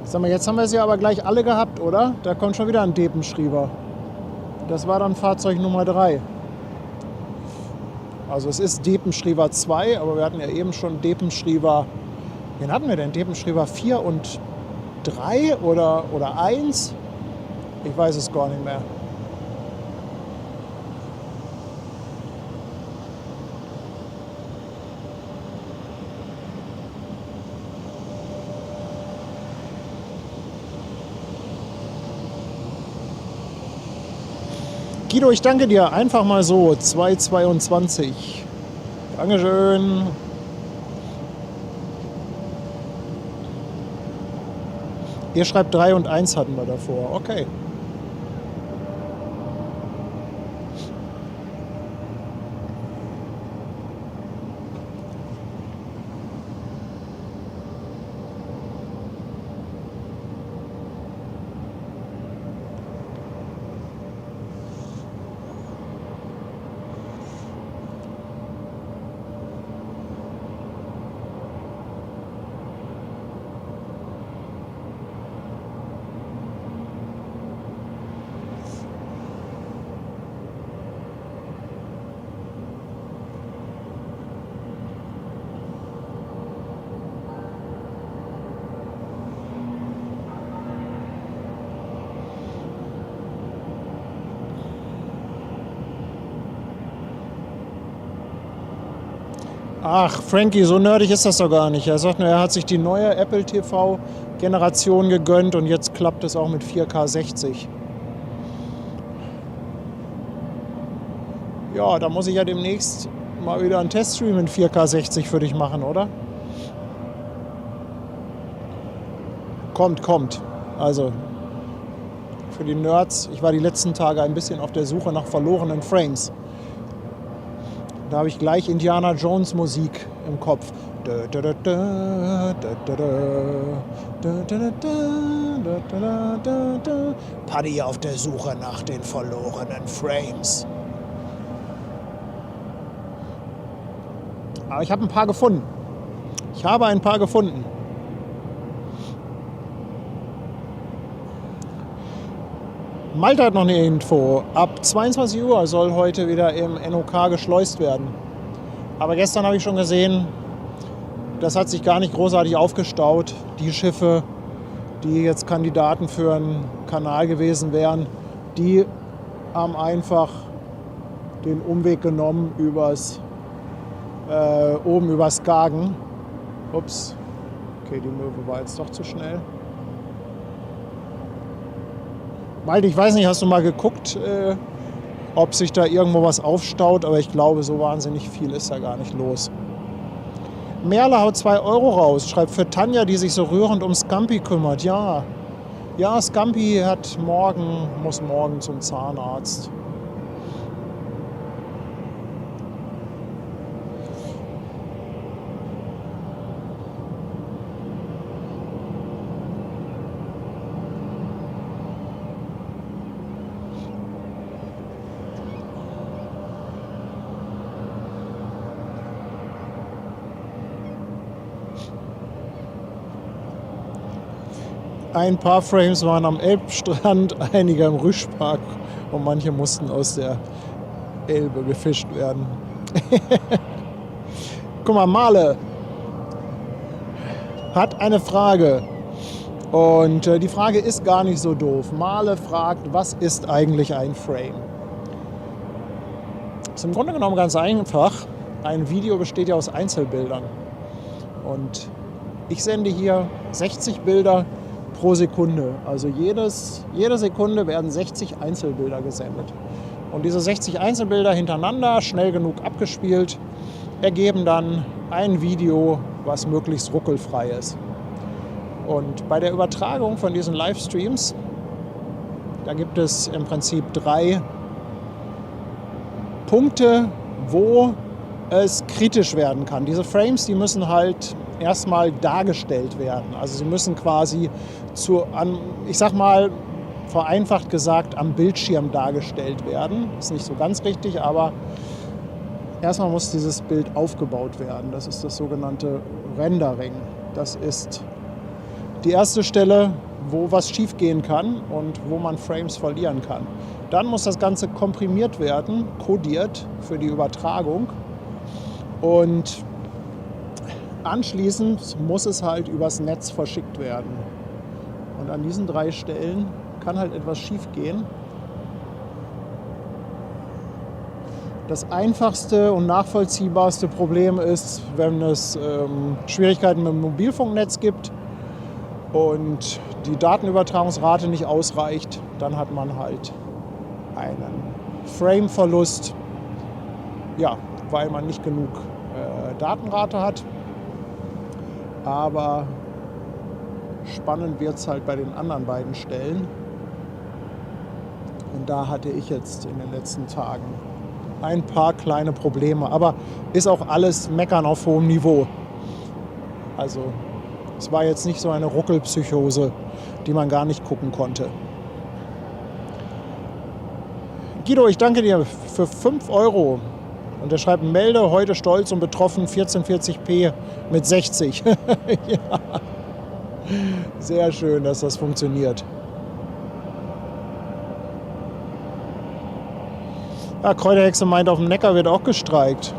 Sag mal, jetzt haben wir sie aber gleich alle gehabt, oder? Da kommt schon wieder ein Depenschrieber. Das war dann Fahrzeug Nummer 3. Also es ist Depenschrieber 2, aber wir hatten ja eben schon Depenschrieber. Wen hatten wir denn? Depenschrieber 4 und 3 oder 1? Ich weiß es gar nicht mehr. Guido, ich danke dir. Einfach mal so. 2,22. Dankeschön. Ihr schreibt 3 und 1 hatten wir davor. Okay. Ach, Frankie, so nerdig ist das doch gar nicht. Er sagt nur, er hat sich die neue Apple TV-Generation gegönnt und jetzt klappt es auch mit 4K 60. Ja, da muss ich ja demnächst mal wieder einen Teststream in 4K 60 für dich machen, oder? Kommt. Also, für die Nerds, ich war die letzten Tage ein bisschen auf der Suche nach verlorenen Frames. Da habe ich gleich Indiana Jones Musik im Kopf. Paddy auf der Suche nach den verlorenen Frames. Aber ich habe ein paar gefunden. Malte hat noch eine Info. Ab 22 Uhr soll heute wieder im NOK geschleust werden. Aber gestern habe ich schon gesehen, das hat sich gar nicht großartig aufgestaut. Die Schiffe, die jetzt Kandidaten für einen Kanal gewesen wären, die haben einfach den Umweg genommen oben übers Gagen. Ups. Okay, die Möwe war jetzt doch zu schnell. Malte, ich weiß nicht, hast du mal geguckt, ob sich da irgendwo was aufstaut, aber ich glaube, so wahnsinnig viel ist da gar nicht los. Merle haut 2 Euro raus, schreibt für Tanja, die sich so rührend um Scampi kümmert. Ja, Scampi muss morgen zum Zahnarzt. Ein paar Frames waren am Elbstrand, einige im Rüschpark und manche mussten aus der Elbe gefischt werden. Guck mal, Male hat eine Frage. Und die Frage ist gar nicht so doof. Male fragt, was ist eigentlich ein Frame? Ist im Grunde genommen ganz einfach. Ein Video besteht ja aus Einzelbildern. Und ich sende hier 60 Bilder pro Sekunde. Also jede Sekunde werden 60 Einzelbilder gesendet. Und diese 60 Einzelbilder hintereinander, schnell genug abgespielt, ergeben dann ein Video, was möglichst ruckelfrei ist. Und bei der Übertragung von diesen Livestreams, da gibt es im Prinzip 3 Punkte, wo es kritisch werden kann. Diese Frames, die müssen halt erstmal dargestellt werden. Also sie müssen quasi ich sag mal, vereinfacht gesagt, am Bildschirm dargestellt werden. Ist nicht so ganz richtig, aber erstmal muss dieses Bild aufgebaut werden. Das ist das sogenannte Rendering. Das ist die erste Stelle, wo was schiefgehen kann und wo man Frames verlieren kann. Dann muss das Ganze komprimiert werden, kodiert für die Übertragung. Und anschließend muss es halt übers Netz verschickt werden. Und an diesen 3 Stellen kann halt etwas schiefgehen. Das einfachste und nachvollziehbarste Problem ist, wenn es Schwierigkeiten mit dem Mobilfunknetz gibt und die Datenübertragungsrate nicht ausreicht, dann hat man halt einen Frame-Verlust, ja, weil man nicht genug Datenrate hat. Aber spannend wird es halt bei den anderen beiden Stellen. Und da hatte ich jetzt in den letzten Tagen ein paar kleine Probleme. Aber ist auch alles Meckern auf hohem Niveau. Also es war jetzt nicht so eine Ruckelpsychose, die man gar nicht gucken konnte. Guido, ich danke dir für 5 Euro. Und er schreibt, melde heute stolz und betroffen 1440p mit 60. Ja. Sehr schön, dass das funktioniert. Ja, Kräuterhexe meint, auf dem Neckar wird auch gestreikt.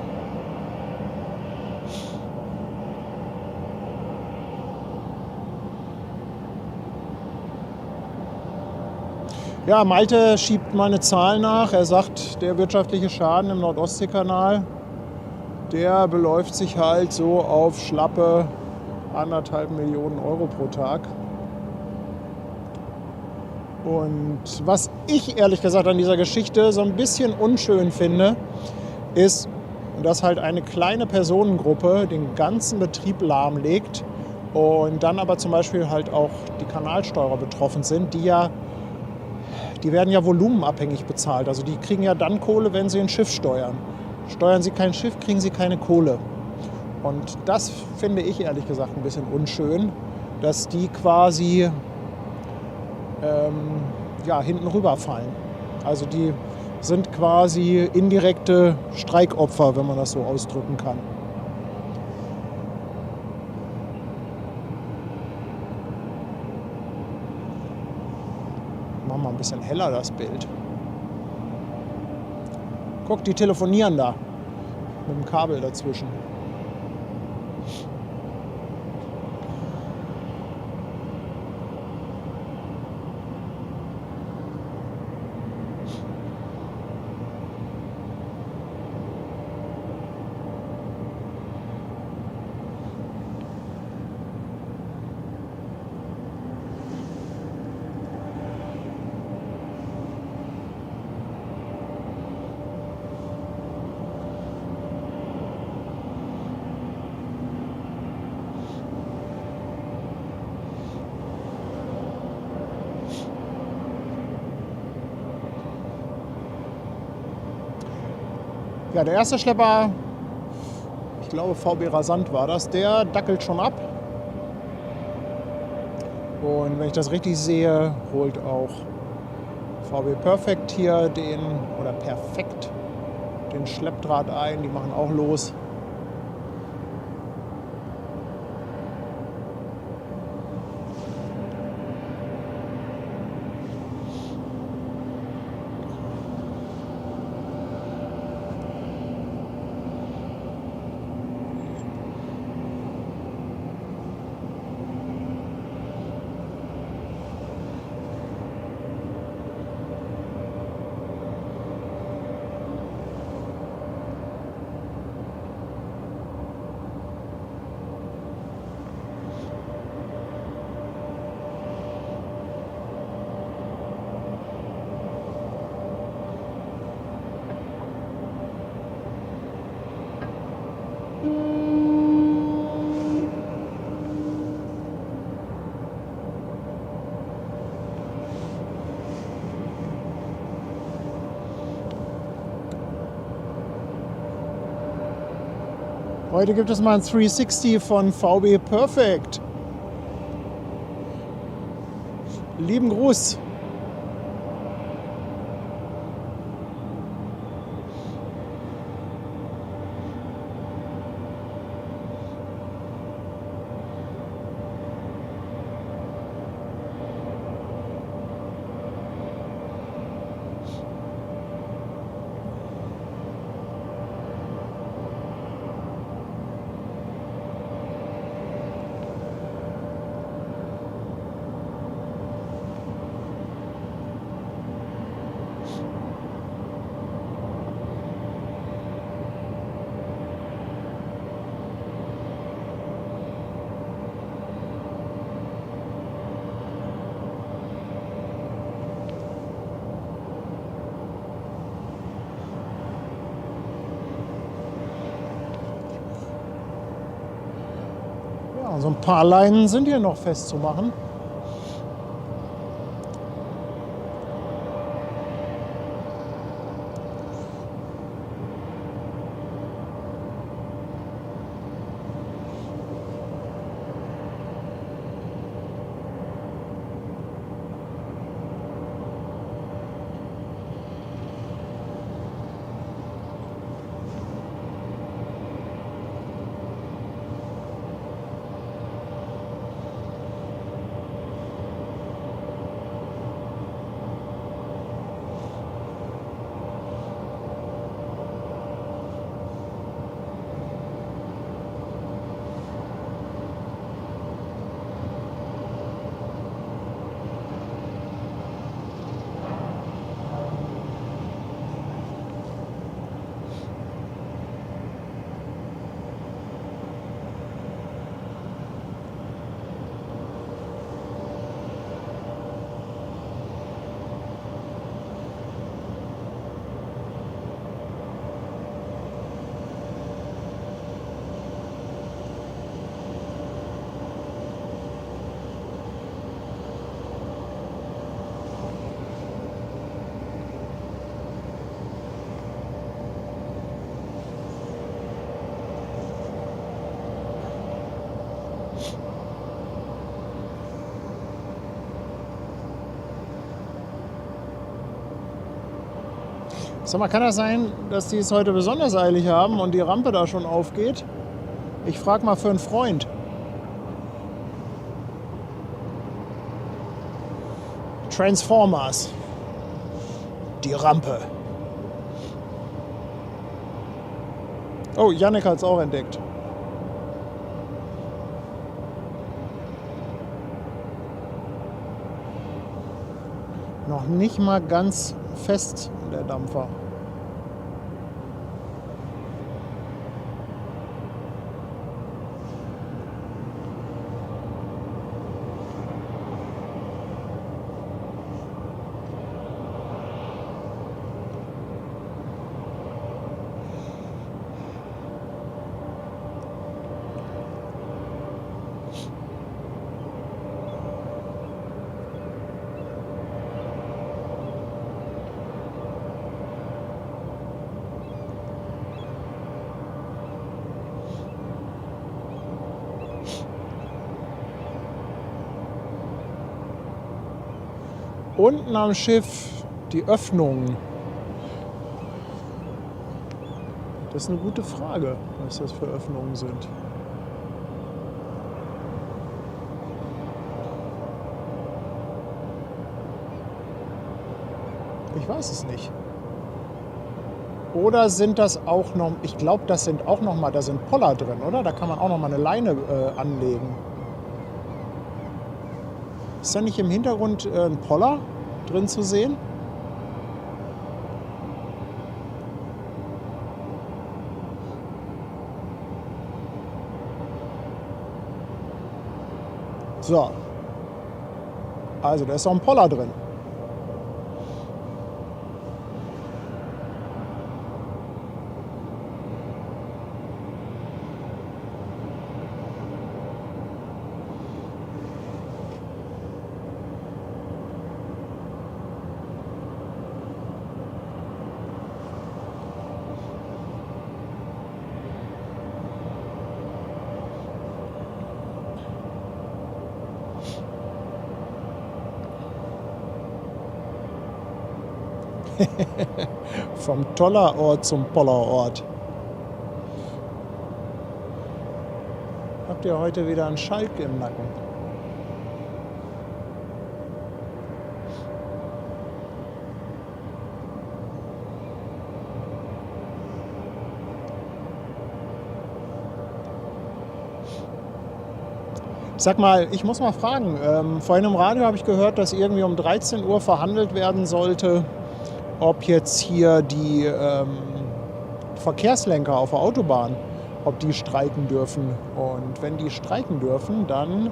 Ja, Malte schiebt mal eine Zahl nach. Er sagt, der wirtschaftliche Schaden im Nordostseekanal, der beläuft sich halt so auf schlappe 1,5 Millionen Euro pro Tag. Und was ich ehrlich gesagt an dieser Geschichte so ein bisschen unschön finde, ist, dass halt eine kleine Personengruppe den ganzen Betrieb lahmlegt und dann aber zum Beispiel halt auch die Kanalsteurer betroffen sind, die werden ja volumenabhängig bezahlt. Also die kriegen ja dann Kohle, wenn sie ein Schiff steuern. Steuern sie kein Schiff, kriegen sie keine Kohle. Und das finde ich ehrlich gesagt ein bisschen unschön, dass die quasi hinten rüberfallen. Also die sind quasi indirekte Streikopfer, wenn man das so ausdrücken kann. Machen wir ein bisschen heller das Bild. Guck, die telefonieren da mit dem Kabel dazwischen. Ja, der erste Schlepper, ich glaube VB Rasant war das, der dackelt schon ab. Und wenn ich das richtig sehe, holt auch VB Perfect hier den Schleppdraht ein. Die machen auch los. Heute gibt es mal ein 360 von VW Perfect. Lieben Gruß. Ja, so ein paar Leinen sind hier noch festzumachen. Sag mal, kann das sein, dass die es heute besonders eilig haben und die Rampe da schon aufgeht? Ich frage mal für einen Freund. Transformers. Die Rampe. Oh, Jannik hat es auch entdeckt. Noch nicht mal ganz fest, der Dampfer. Unten am Schiff die Öffnungen. Das ist eine gute Frage, was das für Öffnungen sind. Ich weiß es nicht. Oder sind das auch noch, ich glaube, das sind auch noch mal, da sind Poller drin, oder? Da kann man auch noch mal eine Leine anlegen. Ist da nicht im Hintergrund ein Poller drin zu sehen? So. Also, da ist auch ein Poller drin. Vom Tollerort zum Pollerort. Habt ihr heute wieder einen Schalk im Nacken? Sag mal, ich muss mal fragen, vorhin im Radio habe ich gehört, dass irgendwie um 13 Uhr verhandelt werden sollte, ob jetzt hier die Verkehrslenker auf der Autobahn, ob die streiken dürfen. Und wenn die streiken dürfen, dann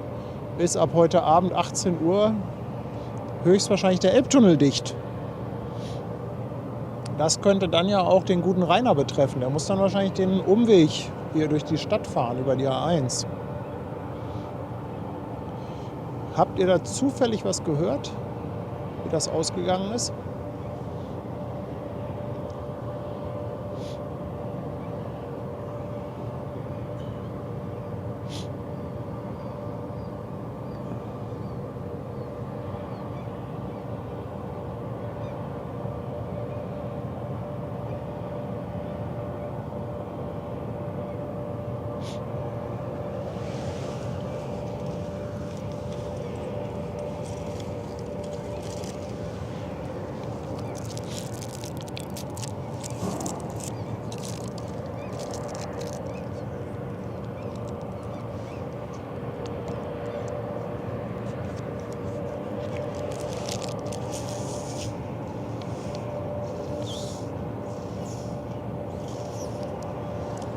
ist ab heute Abend 18 Uhr höchstwahrscheinlich der Elbtunnel dicht. Das könnte dann ja auch den guten Rainer betreffen. Der muss dann wahrscheinlich den Umweg hier durch die Stadt fahren, über die A1. Habt ihr da zufällig was gehört, wie das ausgegangen ist?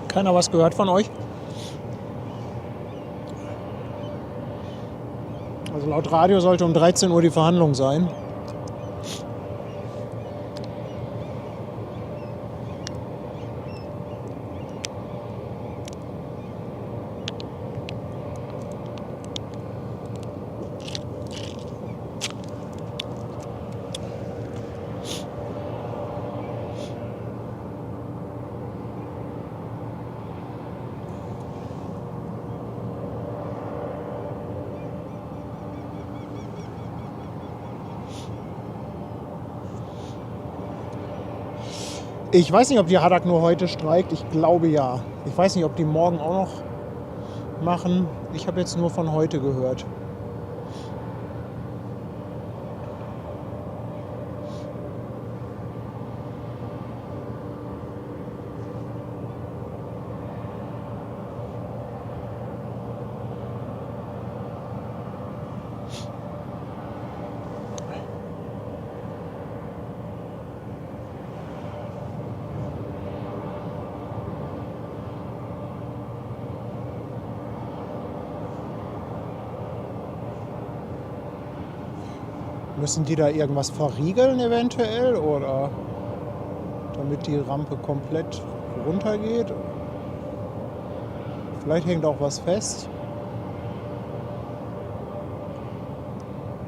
Keiner was gehört von euch? Also laut Radio sollte um 13 Uhr die Verhandlung sein. Ich weiß nicht, ob die Haddock nur heute streikt. Ich glaube ja. Ich weiß nicht, ob die morgen auch noch machen. Ich habe jetzt nur von heute gehört. Müssen die da irgendwas verriegeln eventuell oder damit die Rampe komplett runtergeht? Vielleicht hängt auch was fest.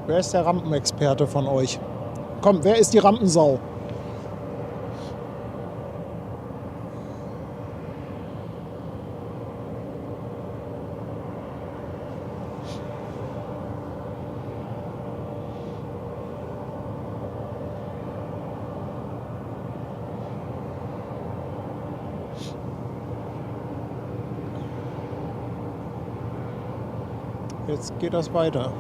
Wer ist der Rampenexperte von euch? Komm, wer ist die Rampensau? Jetzt geht das weiter.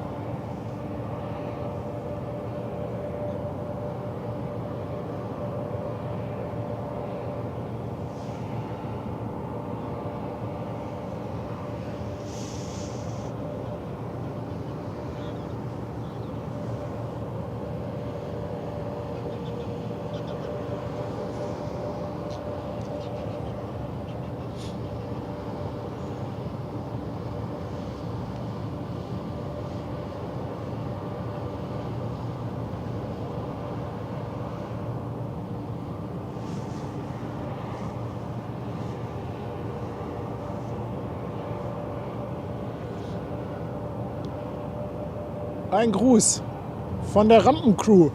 Ein Gruß von der Rampencrew.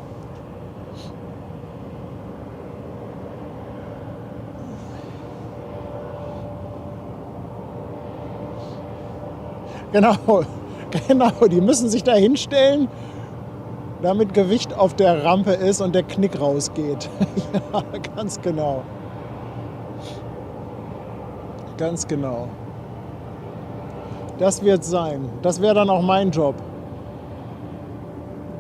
Genau, die müssen sich da hinstellen damit Gewicht auf der Rampe ist und der Knick rausgeht. Ja, ganz genau. Ganz genau. Das wird sein. Das wäre dann auch mein Job.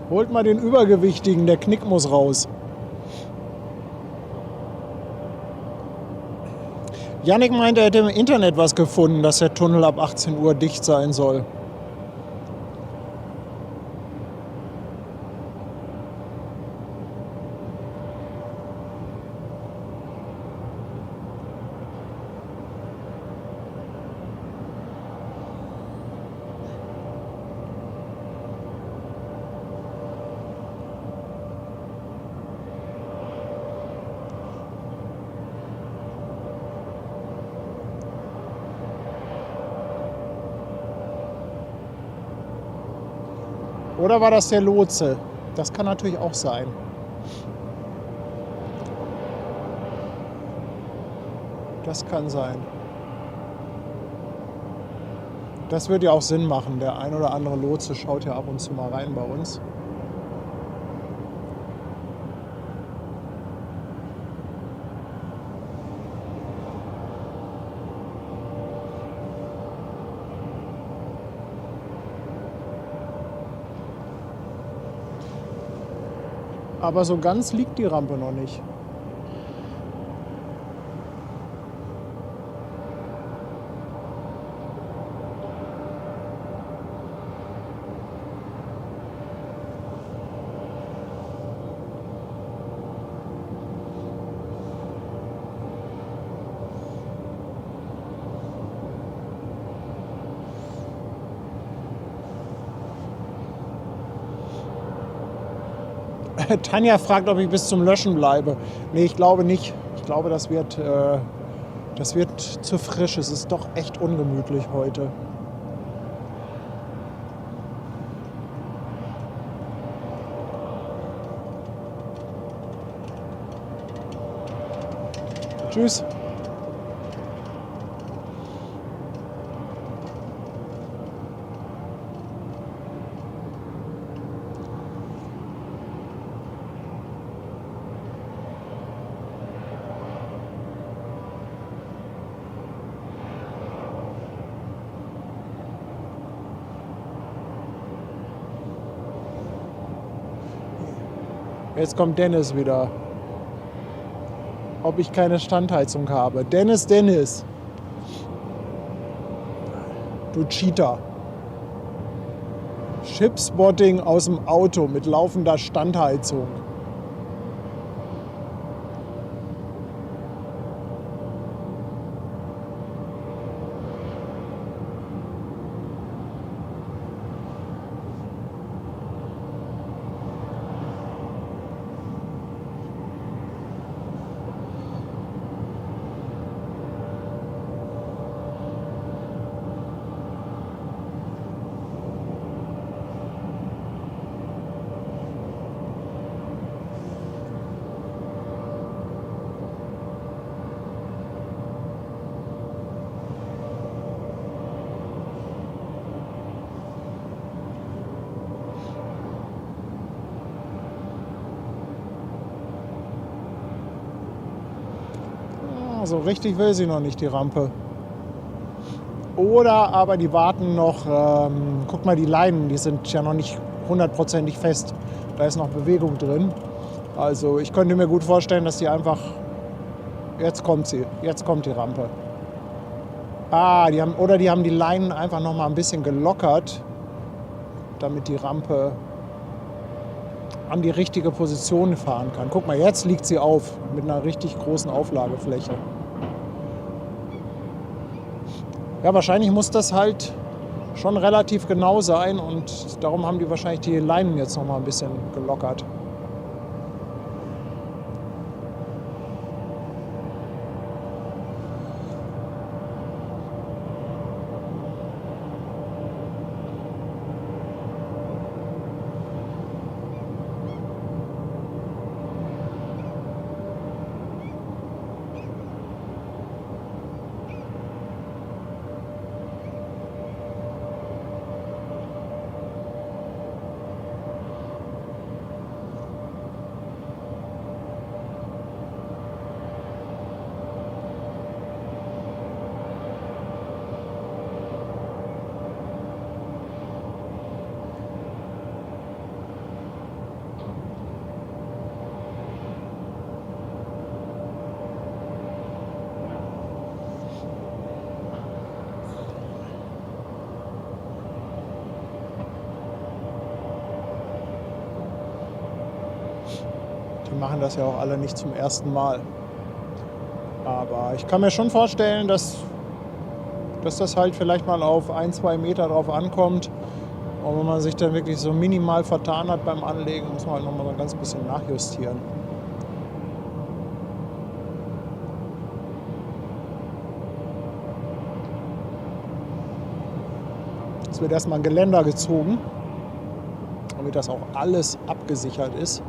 Holt mal den Übergewichtigen, der Knick muss raus. Jannik meinte, er hätte im Internet was gefunden, dass der Tunnel ab 18 Uhr dicht sein soll. Oder war das der Lotse? Das kann natürlich auch sein. Das kann sein. Das würde ja auch Sinn machen. Der ein oder andere Lotse schaut ja ab und zu mal rein bei uns. Aber so ganz liegt die Rampe noch nicht. Tanja fragt, ob ich bis zum Löschen bleibe. Nee, ich glaube nicht. Ich glaube, das wird zu frisch. Es ist doch echt ungemütlich heute. Tschüss. Jetzt kommt Dennis wieder. Ob ich keine Standheizung habe. Dennis. Du Cheater. Chipspotting aus dem Auto mit laufender Standheizung. So richtig will sie noch nicht, die Rampe. Oder aber die warten noch, guck mal, die Leinen, die sind ja noch nicht hundertprozentig fest. Da ist noch Bewegung drin. Also ich könnte mir gut vorstellen, dass die einfach, jetzt kommt die Rampe. Die haben die Leinen einfach noch mal ein bisschen gelockert, damit die Rampe an die richtige Position fahren kann. Guck mal, jetzt liegt sie auf mit einer richtig großen Auflagefläche. Ja, wahrscheinlich muss das halt schon relativ genau sein und darum haben die wahrscheinlich die Leinen jetzt noch mal ein bisschen gelockert. Die machen das ja auch alle nicht zum ersten Mal. Aber ich kann mir schon vorstellen, dass das halt vielleicht mal auf 1-2 Meter drauf ankommt. Und wenn man sich dann wirklich so minimal vertan hat beim Anlegen, muss man halt nochmal so ein ganz bisschen nachjustieren. Es wird erstmal ein Geländer gezogen, damit das auch alles abgesichert ist.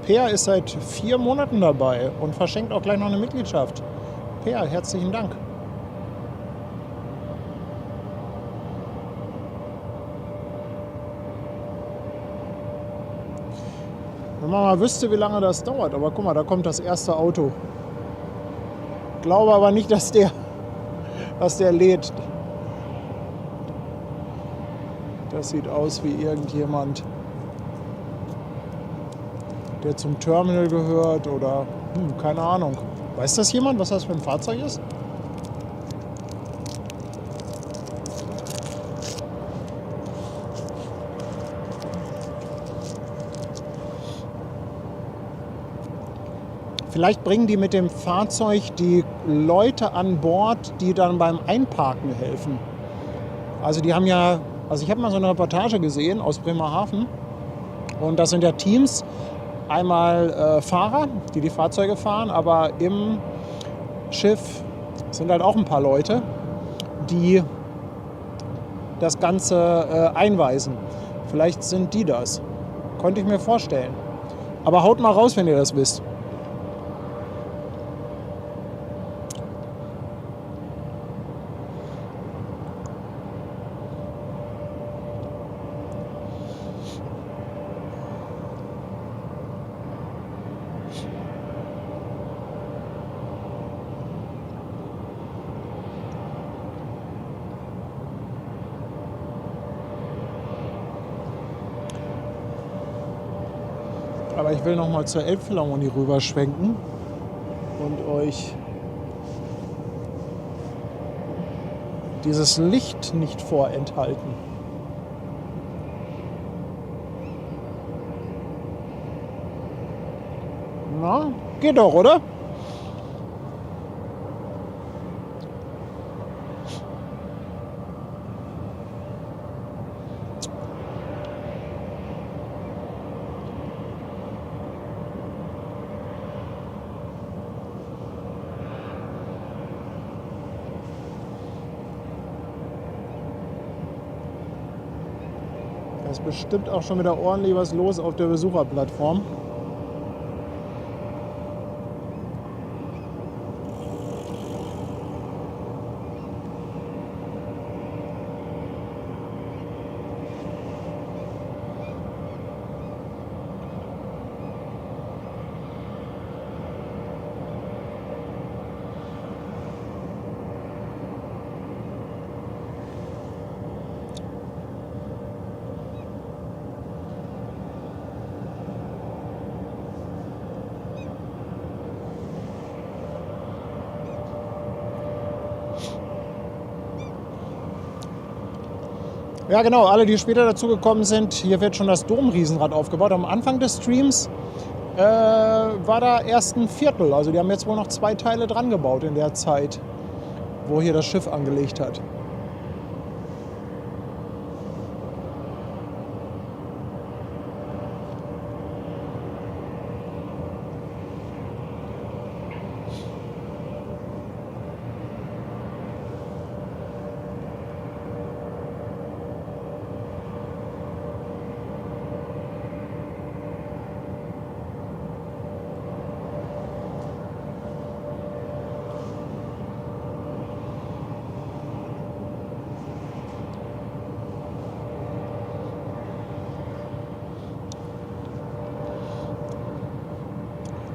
Peer ist seit 4 Monaten dabei und verschenkt auch gleich noch eine Mitgliedschaft. Peer, herzlichen Dank. Wenn man mal wüsste, wie lange das dauert. Aber guck mal, da kommt das erste Auto. Glaube aber nicht, dass der lädt. Das sieht aus wie irgendjemand, der zum Terminal gehört oder keine Ahnung. Weiß das jemand, was das für ein Fahrzeug ist? Vielleicht bringen die mit dem Fahrzeug die Leute an Bord, die dann beim Einparken helfen. Also die haben ja, also ich habe mal so eine Reportage gesehen aus Bremerhaven und das sind ja Teams. Einmal Fahrer, die Fahrzeuge fahren, aber im Schiff sind halt auch ein paar Leute, die das Ganze einweisen. Vielleicht sind die das. Könnte ich mir vorstellen. Aber haut mal raus, wenn ihr das wisst. Aber ich will noch mal zur Elbphilharmonie rüberschwenken und euch dieses Licht nicht vorenthalten. Na, geht doch, oder? Da ist bestimmt auch schon wieder ordentlich was los auf der Besucherplattform. Ja genau, alle, die später dazugekommen sind, hier wird schon das Domriesenrad aufgebaut. Am Anfang des Streams war da erst ein Viertel. Also die haben jetzt wohl noch 2 Teile dran gebaut in der Zeit, wo hier das Schiff angelegt hat.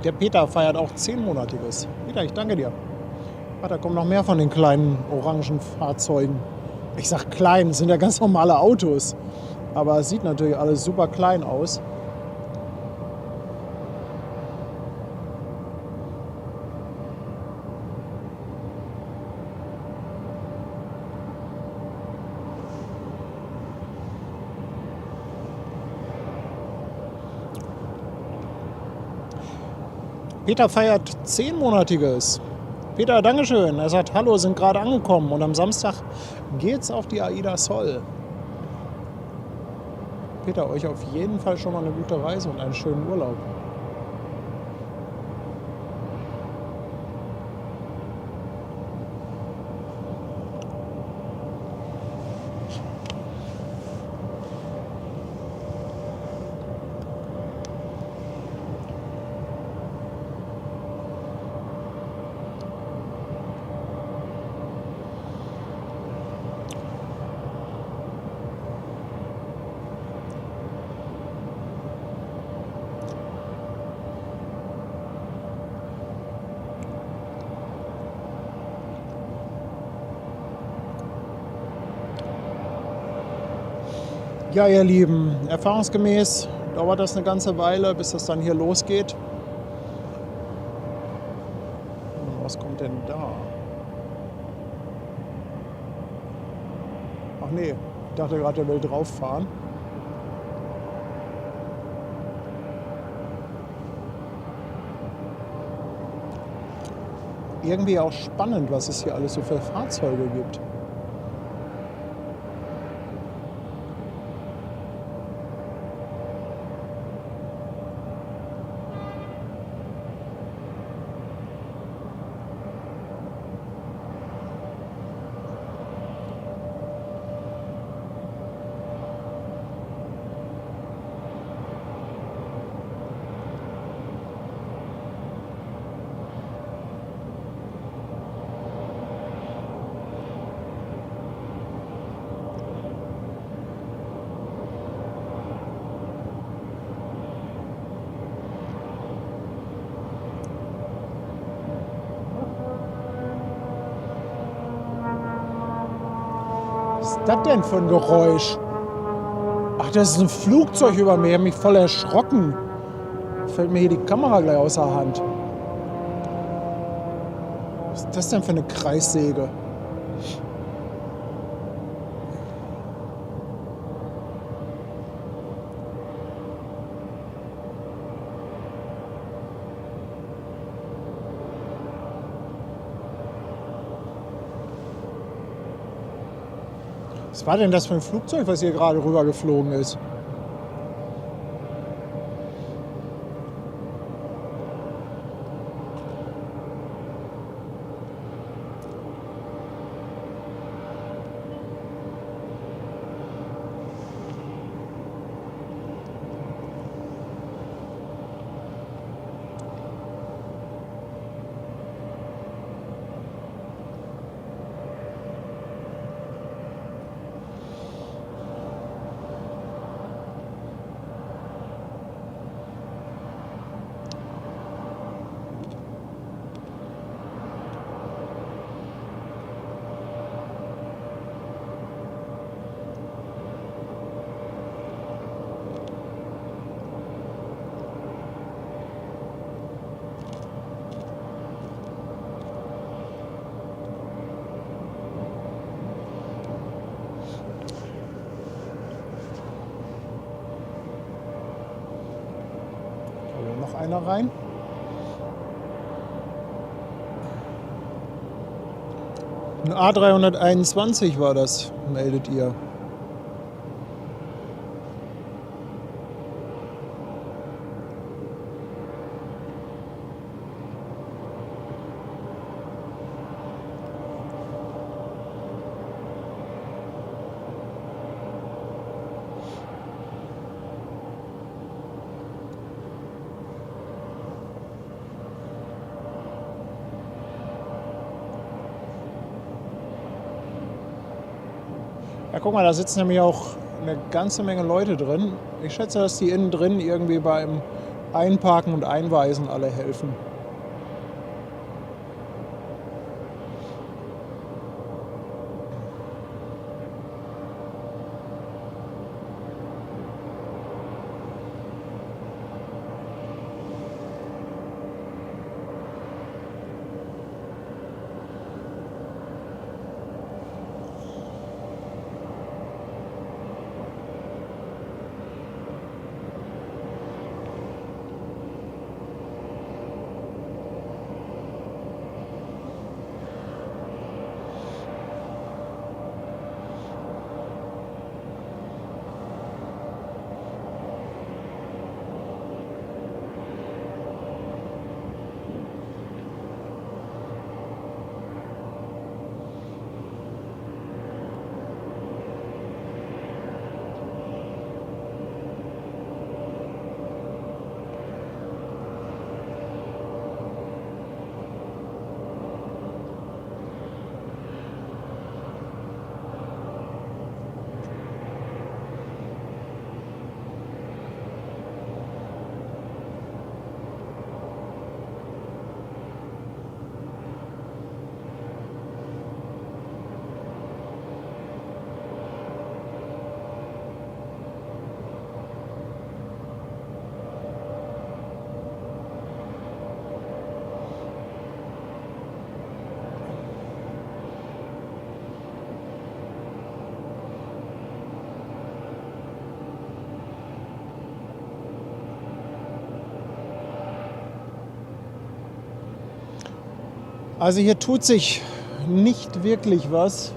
Der Peter feiert auch 10-monatiges. Peter, ich danke dir. Ach, da kommen noch mehr von den kleinen orangen Fahrzeugen. Ich sag klein, das sind ja ganz normale Autos. Aber es sieht natürlich alles super klein aus. Peter feiert 10-monatiges. Peter, Dankeschön. Er sagt, hallo, sind gerade angekommen. Und am Samstag geht's auf die Aida Sol. Peter, euch auf jeden Fall schon mal eine gute Reise und einen schönen Urlaub. Ja, ihr Lieben, erfahrungsgemäß dauert das eine ganze Weile, bis das dann hier losgeht. Was kommt denn da? Ach nee, ich dachte gerade, der will drauf fahren. Irgendwie auch spannend, was es hier alles so für Fahrzeuge gibt. Was ist das denn für ein Geräusch? Ach, das ist ein Flugzeug über mir. Ich habe mich voll erschrocken. Fällt mir hier die Kamera gleich aus der Hand. Was ist das denn für eine Kreissäge? Was war denn das für ein Flugzeug, was hier gerade rüber geflogen ist? Noch einer rein. Ein A321 war das, meldet ihr. Ja, guck mal, da sitzen nämlich auch eine ganze Menge Leute drin. Ich schätze, dass die innen drin irgendwie beim Einparken und Einweisen alle helfen. Also hier tut sich nicht wirklich was.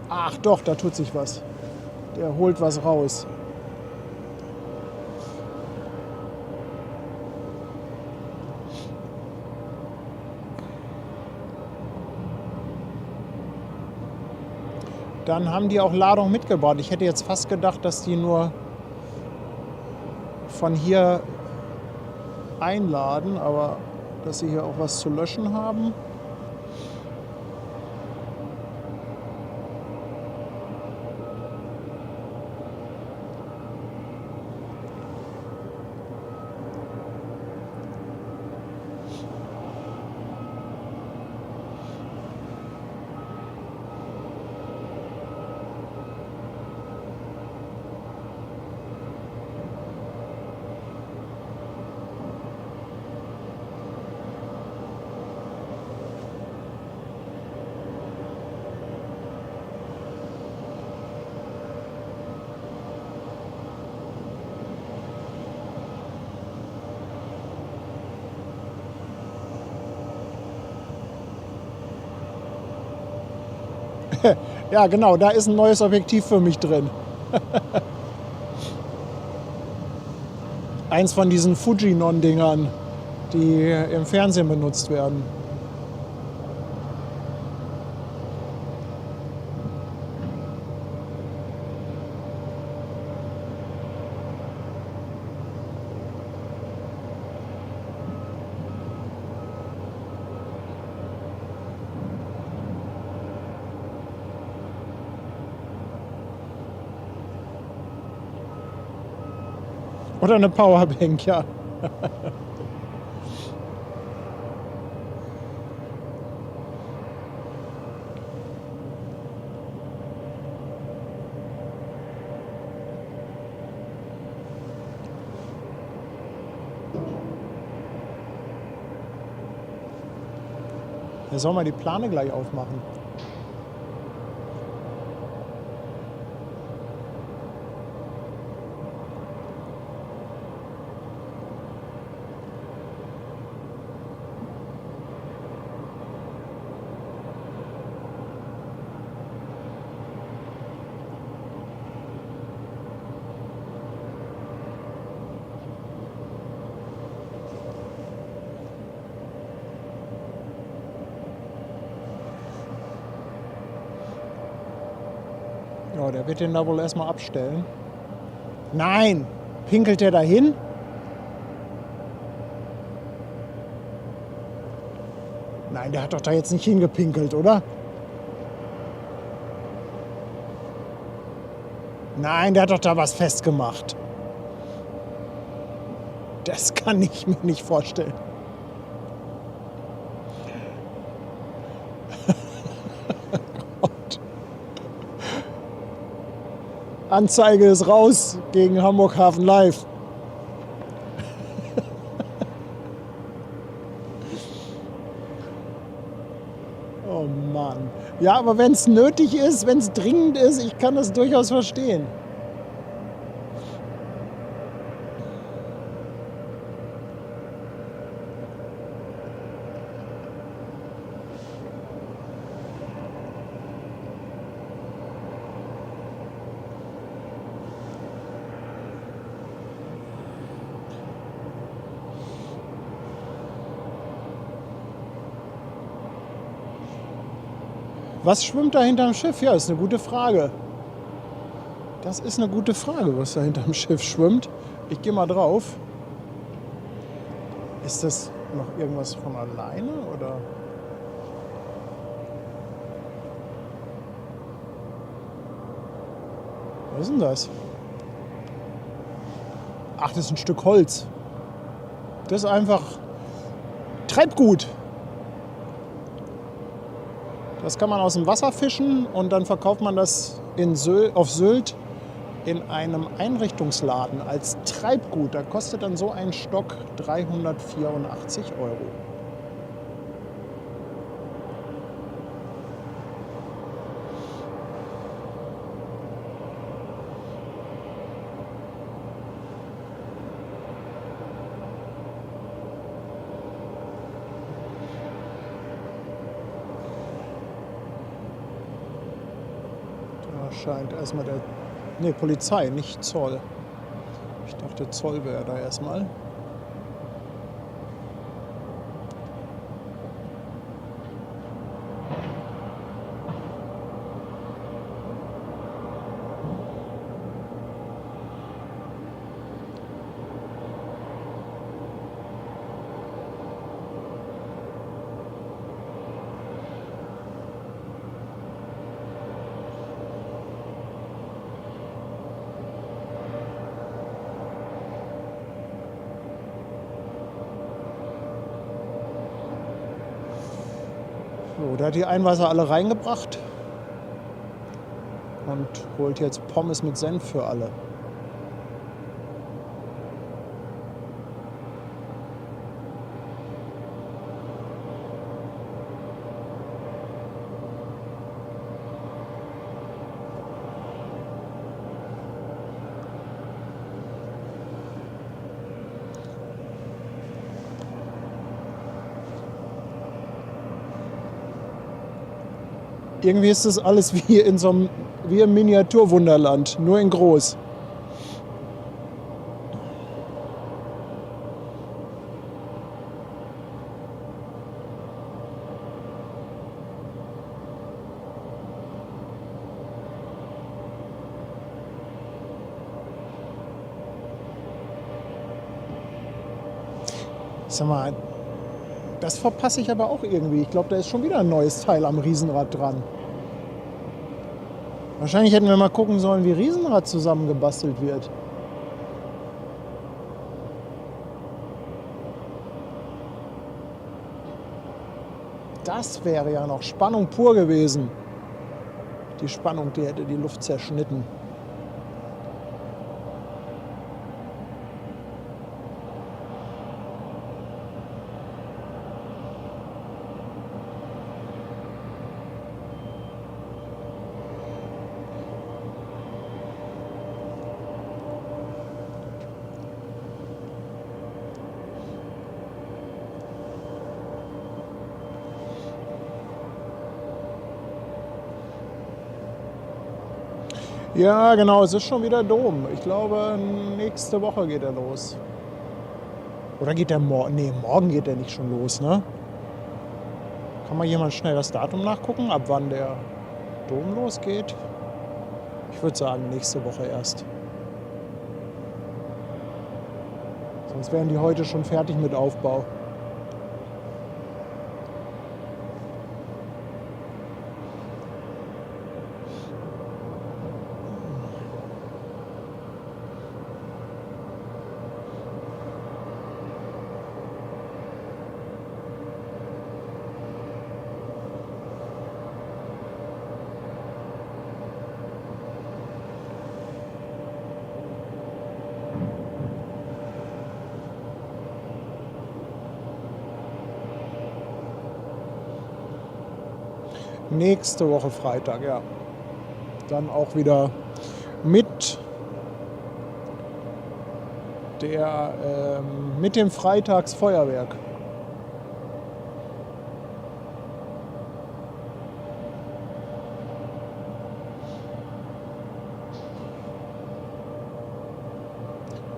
Ach doch, da tut sich was. Der holt was raus. Dann haben die auch Ladung mitgebracht. Ich hätte jetzt fast gedacht, dass die nur von hier einladen, aber dass sie hier auch was zu löschen haben. Ja, genau, da ist ein neues Objektiv für mich drin. Eins von diesen Fujinon-Dingern, die im Fernsehen benutzt werden. Oder eine Powerbank, ja. Wir sollen mal die Plane gleich aufmachen. Ja, der wird den da wohl erstmal abstellen. Nein! Pinkelt der da hin? Nein, der hat doch da jetzt nicht hingepinkelt, oder? Nein, der hat doch da was festgemacht. Das kann ich mir nicht vorstellen. Anzeige ist raus gegen Hamburg Hafen Live. Oh Mann. Ja, aber wenn es nötig ist, wenn es dringend ist, ich kann das durchaus verstehen. Was schwimmt da hinterm Schiff? Ja, ist eine gute Frage. Das ist eine gute Frage, was da hinterm Schiff schwimmt. Ich gehe mal drauf. Ist das noch irgendwas von alleine oder? Was ist denn das? Ach, das ist ein Stück Holz. Das ist einfach Treibgut. Das kann man aus dem Wasser fischen und dann verkauft man das auf Sylt in einem Einrichtungsladen als Treibgut. Da kostet dann so ein Stock 384 €. anscheinend erstmal der... Ne, Polizei, nicht Zoll. Ich dachte, Zoll wäre da erstmal. So, der hat die Einweiser alle reingebracht und holt jetzt Pommes mit Senf für alle. Irgendwie ist das alles wie in so einem, wie im Miniaturwunderland, nur in groß. Sag mal, das verpasse ich aber auch irgendwie. Ich glaube, da ist schon wieder ein neues Teil am Riesenrad dran. Wahrscheinlich hätten wir mal gucken sollen, wie Riesenrad zusammengebastelt wird. Das wäre ja noch Spannung pur gewesen. Die Spannung, die hätte die Luft zerschnitten. Ja, genau, es ist schon wieder Dom. Ich glaube, nächste Woche geht er los. Oder geht der morgen? Nee, morgen geht er nicht schon los, ne? Kann mal jemand schnell das Datum nachgucken, ab wann der Dom losgeht? Ich würde sagen, nächste Woche erst. Sonst wären die heute schon fertig mit Aufbau. Nächste Woche Freitag, ja. Dann auch wieder mit dem Freitagsfeuerwerk.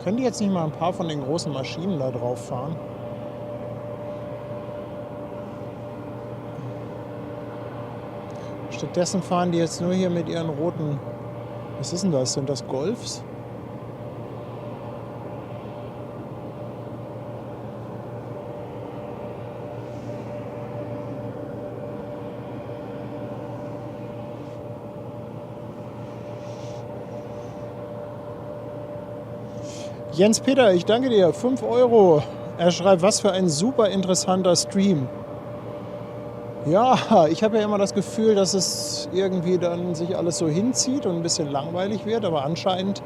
Können die jetzt nicht mal ein paar von den großen Maschinen da drauf fahren? Stattdessen fahren die jetzt nur hier mit ihren roten... Was ist denn das? Sind das Golfs? Jens Peter, ich danke dir. 5 Euro. Er schreibt, was für ein super interessanter Stream. Ja, ich habe ja immer das Gefühl, dass es irgendwie dann sich alles so hinzieht und ein bisschen langweilig wird. Aber anscheinend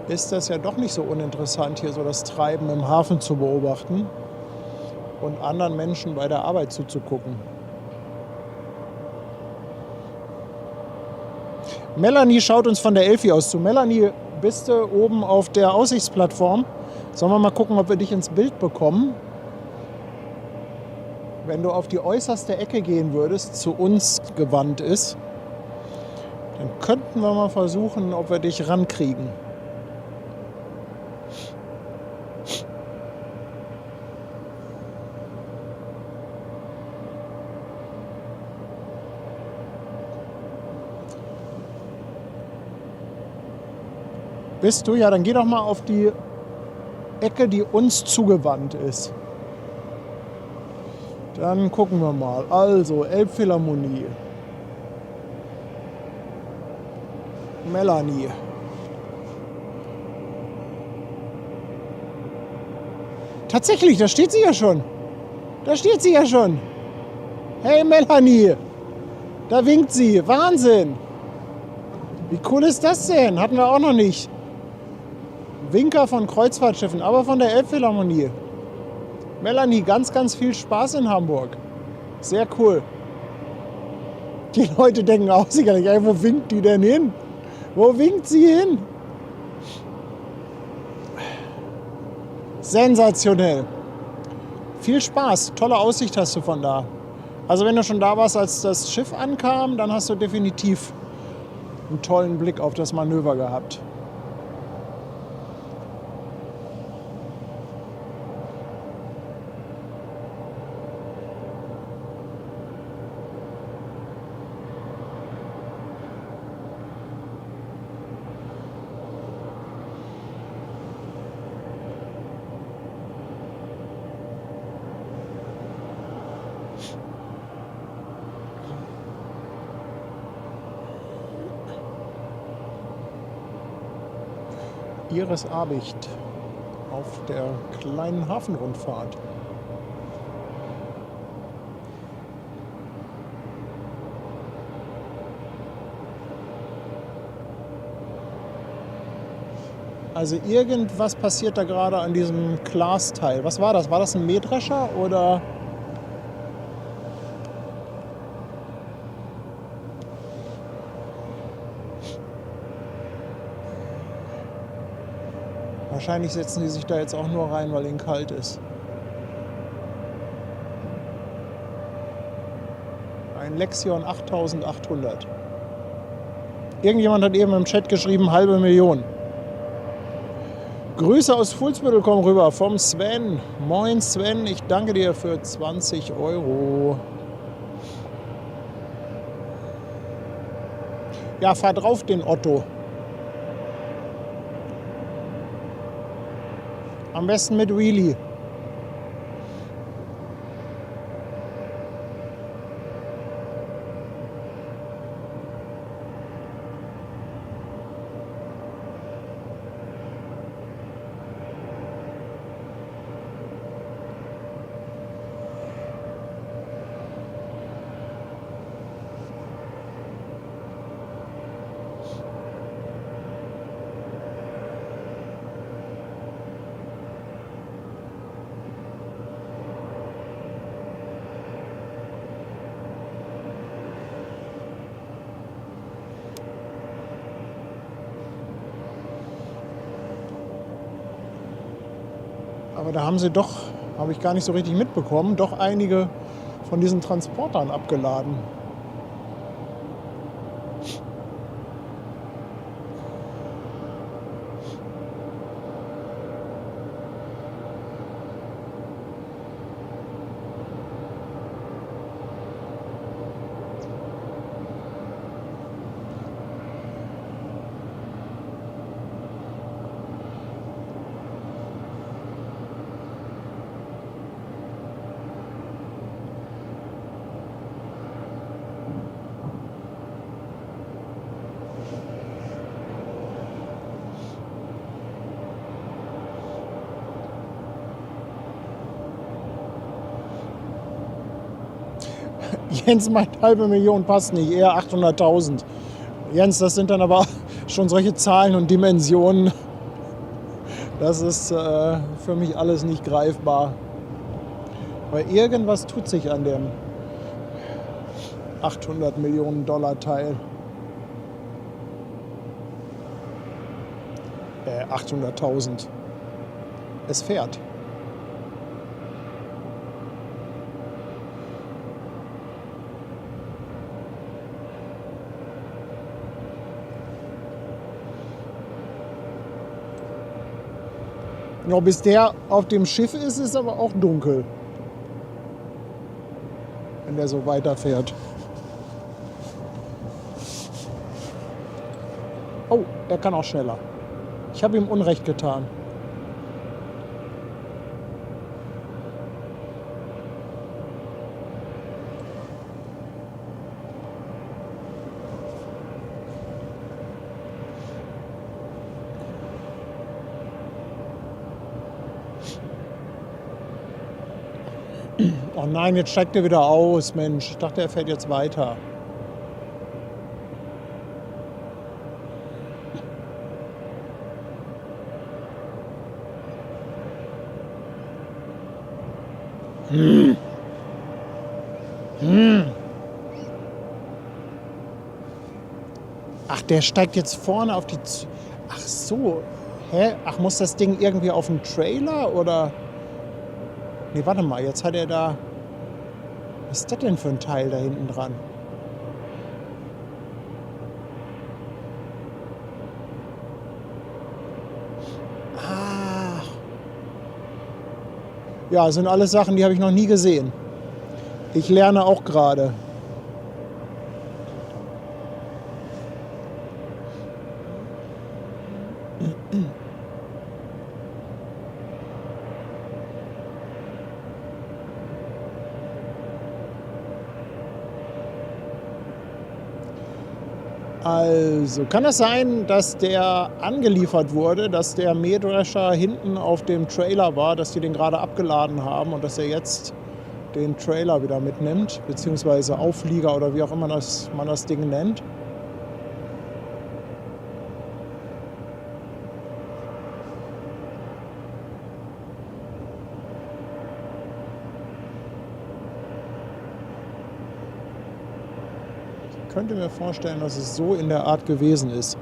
ist das ja doch nicht so uninteressant, hier so das Treiben im Hafen zu beobachten und anderen Menschen bei der Arbeit zuzugucken. Melanie schaut uns von der Elfi aus zu. Melanie, bist du oben auf der Aussichtsplattform? Sollen wir mal gucken, ob wir dich ins Bild bekommen? Wenn du auf die äußerste Ecke gehen würdest, zu uns gewandt ist, Dann könnten wir mal versuchen, ob wir dich rankriegen. Bist du? Ja, dann geh doch mal auf die Ecke, die uns zugewandt ist. Dann gucken wir mal. Also, Elbphilharmonie. Melanie. Tatsächlich, da steht sie ja schon. Da steht sie ja schon. Hey Melanie. Da winkt sie. Wahnsinn. Wie cool ist das denn? Hatten wir auch noch nicht. Winker von Kreuzfahrtschiffen, aber von der Elbphilharmonie. Melanie, ganz, ganz viel Spaß in Hamburg. Sehr cool. Die Leute denken auch sicherlich, ey, wo winkt die denn hin? Wo winkt sie hin? Sensationell. Viel Spaß. Tolle Aussicht hast du von da. Also wenn du schon da warst, als das Schiff ankam, dann hast du definitiv einen tollen Blick auf das Manöver gehabt. Iris Abicht auf der kleinen Hafenrundfahrt. Also irgendwas passiert da gerade an diesem Glasteil. Was war das? War das ein Mähdrescher oder? Wahrscheinlich setzen die sich da jetzt auch nur rein, weil ihnen kalt ist. Ein Lexion 8800. Irgendjemand hat eben im Chat geschrieben, 500.000. Grüße aus Fuhlsbüttel kommen rüber vom Sven. Moin Sven, ich danke dir für 20 Euro. Ja, fahr drauf den Otto. Am besten mit Wheelie. Aber da haben sie doch, habe ich gar nicht so richtig mitbekommen, doch einige von diesen Transportern abgeladen. Jens meint, 500.000 passt nicht, eher 800.000. Jens, das sind dann aber schon solche Zahlen und Dimensionen. Das ist für mich alles nicht greifbar. Aber irgendwas tut sich an dem 800 Millionen Dollar Teil. 800.000. Es fährt. Ja, bis der auf dem Schiff ist, ist aber auch dunkel. Wenn der so weiterfährt. Oh, er kann auch schneller. Ich habe ihm Unrecht getan. Oh nein, jetzt steigt er wieder aus, Mensch. Ich dachte, er fährt jetzt weiter. Ach, der steigt jetzt vorne auf die... Ach so. Hä? Ach, muss das Ding irgendwie auf den Trailer oder... Nee, warte mal, jetzt hat er da... Was ist das denn für ein Teil da hinten dran? Ah. Ja, sind alles Sachen, die habe ich noch nie gesehen. Ich lerne auch gerade. Also, kann es sein, dass der angeliefert wurde, dass der Mähdrescher hinten auf dem Trailer war, dass die den gerade abgeladen haben und dass er jetzt den Trailer wieder mitnimmt, beziehungsweise Auflieger oder wie auch immer man das Ding nennt? Ich könnte mir vorstellen, dass es so in der Art gewesen ist.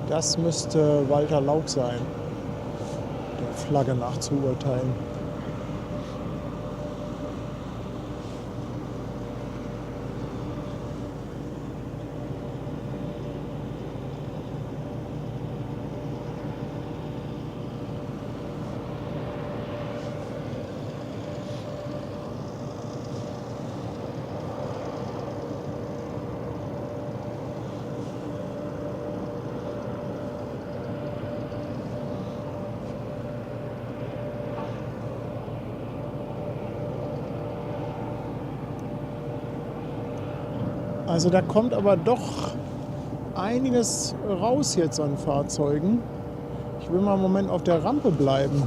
Das müsste Walter Lauk sein, der Flagge nach zu urteilen. Also da kommt aber doch einiges raus jetzt an Fahrzeugen. Ich will mal einen Moment auf der Rampe bleiben.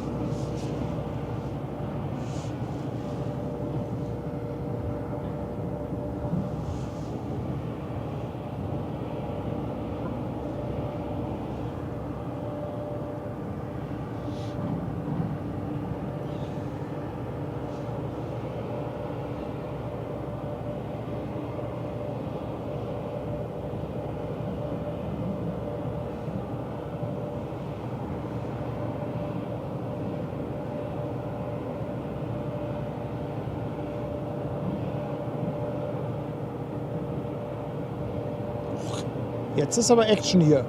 Jetzt ist aber Action hier.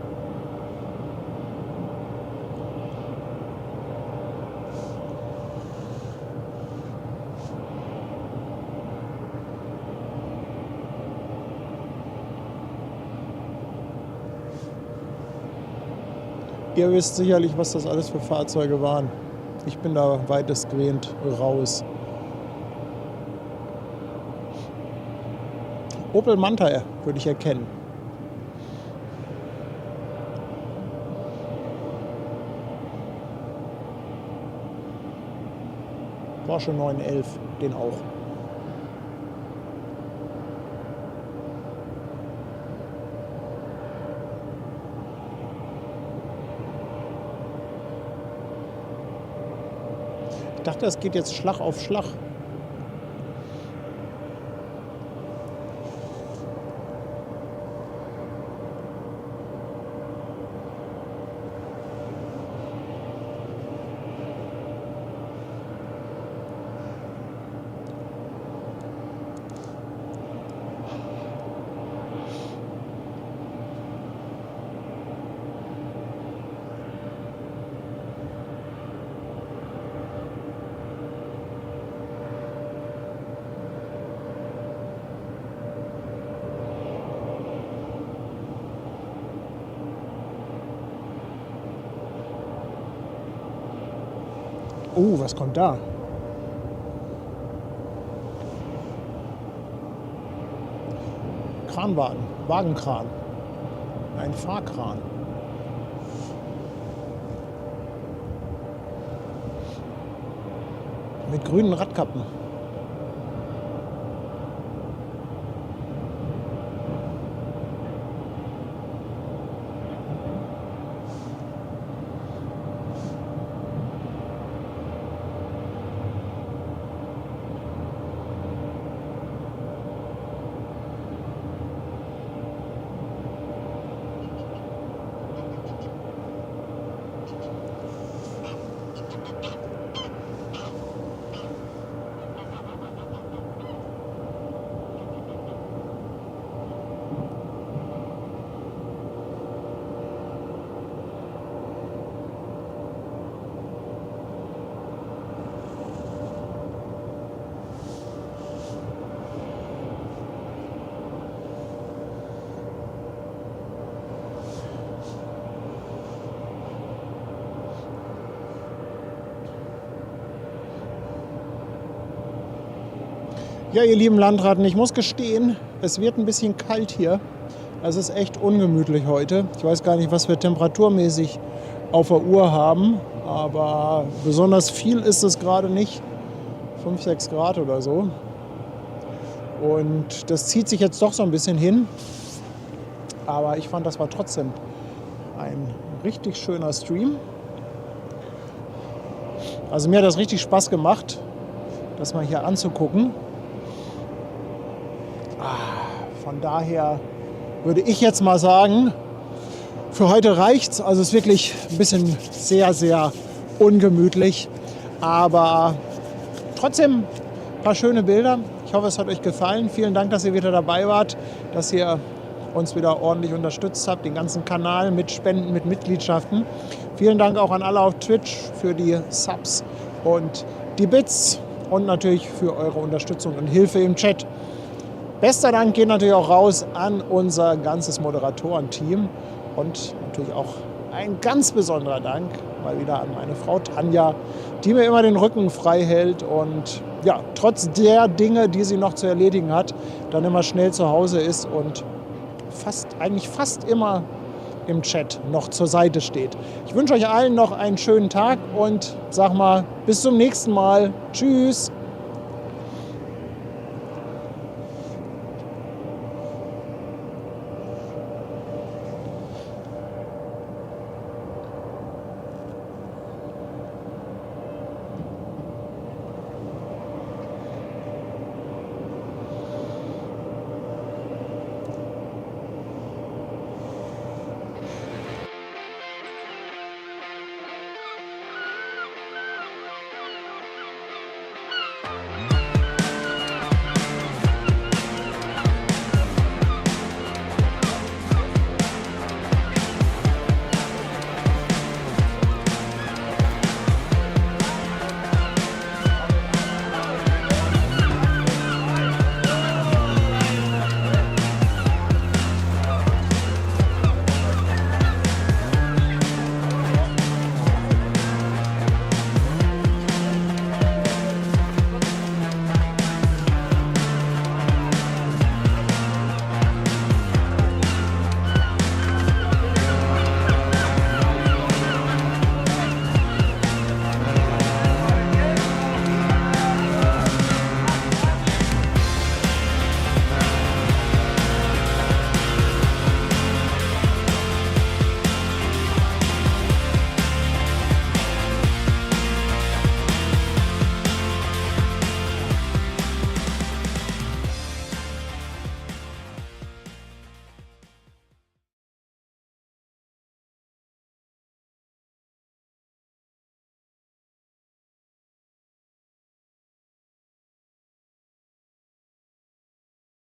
Ihr wisst sicherlich, was das alles für Fahrzeuge waren. Ich bin da weitestgehend raus. Opel Manta würde ich erkennen. Porsche 911, den auch. Ich dachte, es geht jetzt Schlag auf Schlag. Was kommt da? Kranwagen, Wagenkran, ein Fahrkran. Mit grünen Radkappen. Ja, ihr lieben Landratten, ich muss gestehen, es wird ein bisschen kalt hier. Es ist echt ungemütlich heute. Ich weiß gar nicht, was wir temperaturmäßig auf der Uhr haben, aber besonders viel ist es gerade nicht. 5, 6 Grad oder so. Und das zieht sich jetzt doch so ein bisschen hin. Aber ich fand, das war trotzdem ein richtig schöner Stream. Also mir hat das richtig Spaß gemacht, das mal hier anzugucken. Von daher würde ich jetzt mal sagen, für heute reicht's. Also es ist wirklich ein bisschen sehr, sehr ungemütlich. Aber trotzdem ein paar schöne Bilder. Ich hoffe, es hat euch gefallen. Vielen Dank, dass ihr wieder dabei wart, dass ihr uns wieder ordentlich unterstützt habt, den ganzen Kanal mit Spenden, mit Mitgliedschaften. Vielen Dank auch an alle auf Twitch für die Subs und die Bits und natürlich für eure Unterstützung und Hilfe im Chat. Bester Dank geht natürlich auch raus an unser ganzes Moderatorenteam und natürlich auch ein ganz besonderer Dank mal wieder an meine Frau Tanja, die mir immer den Rücken frei hält und ja, trotz der Dinge, die sie noch zu erledigen hat, dann immer schnell zu Hause ist und eigentlich fast immer im Chat noch zur Seite steht. Ich wünsche euch allen noch einen schönen Tag und sag mal, bis zum nächsten Mal. Tschüss!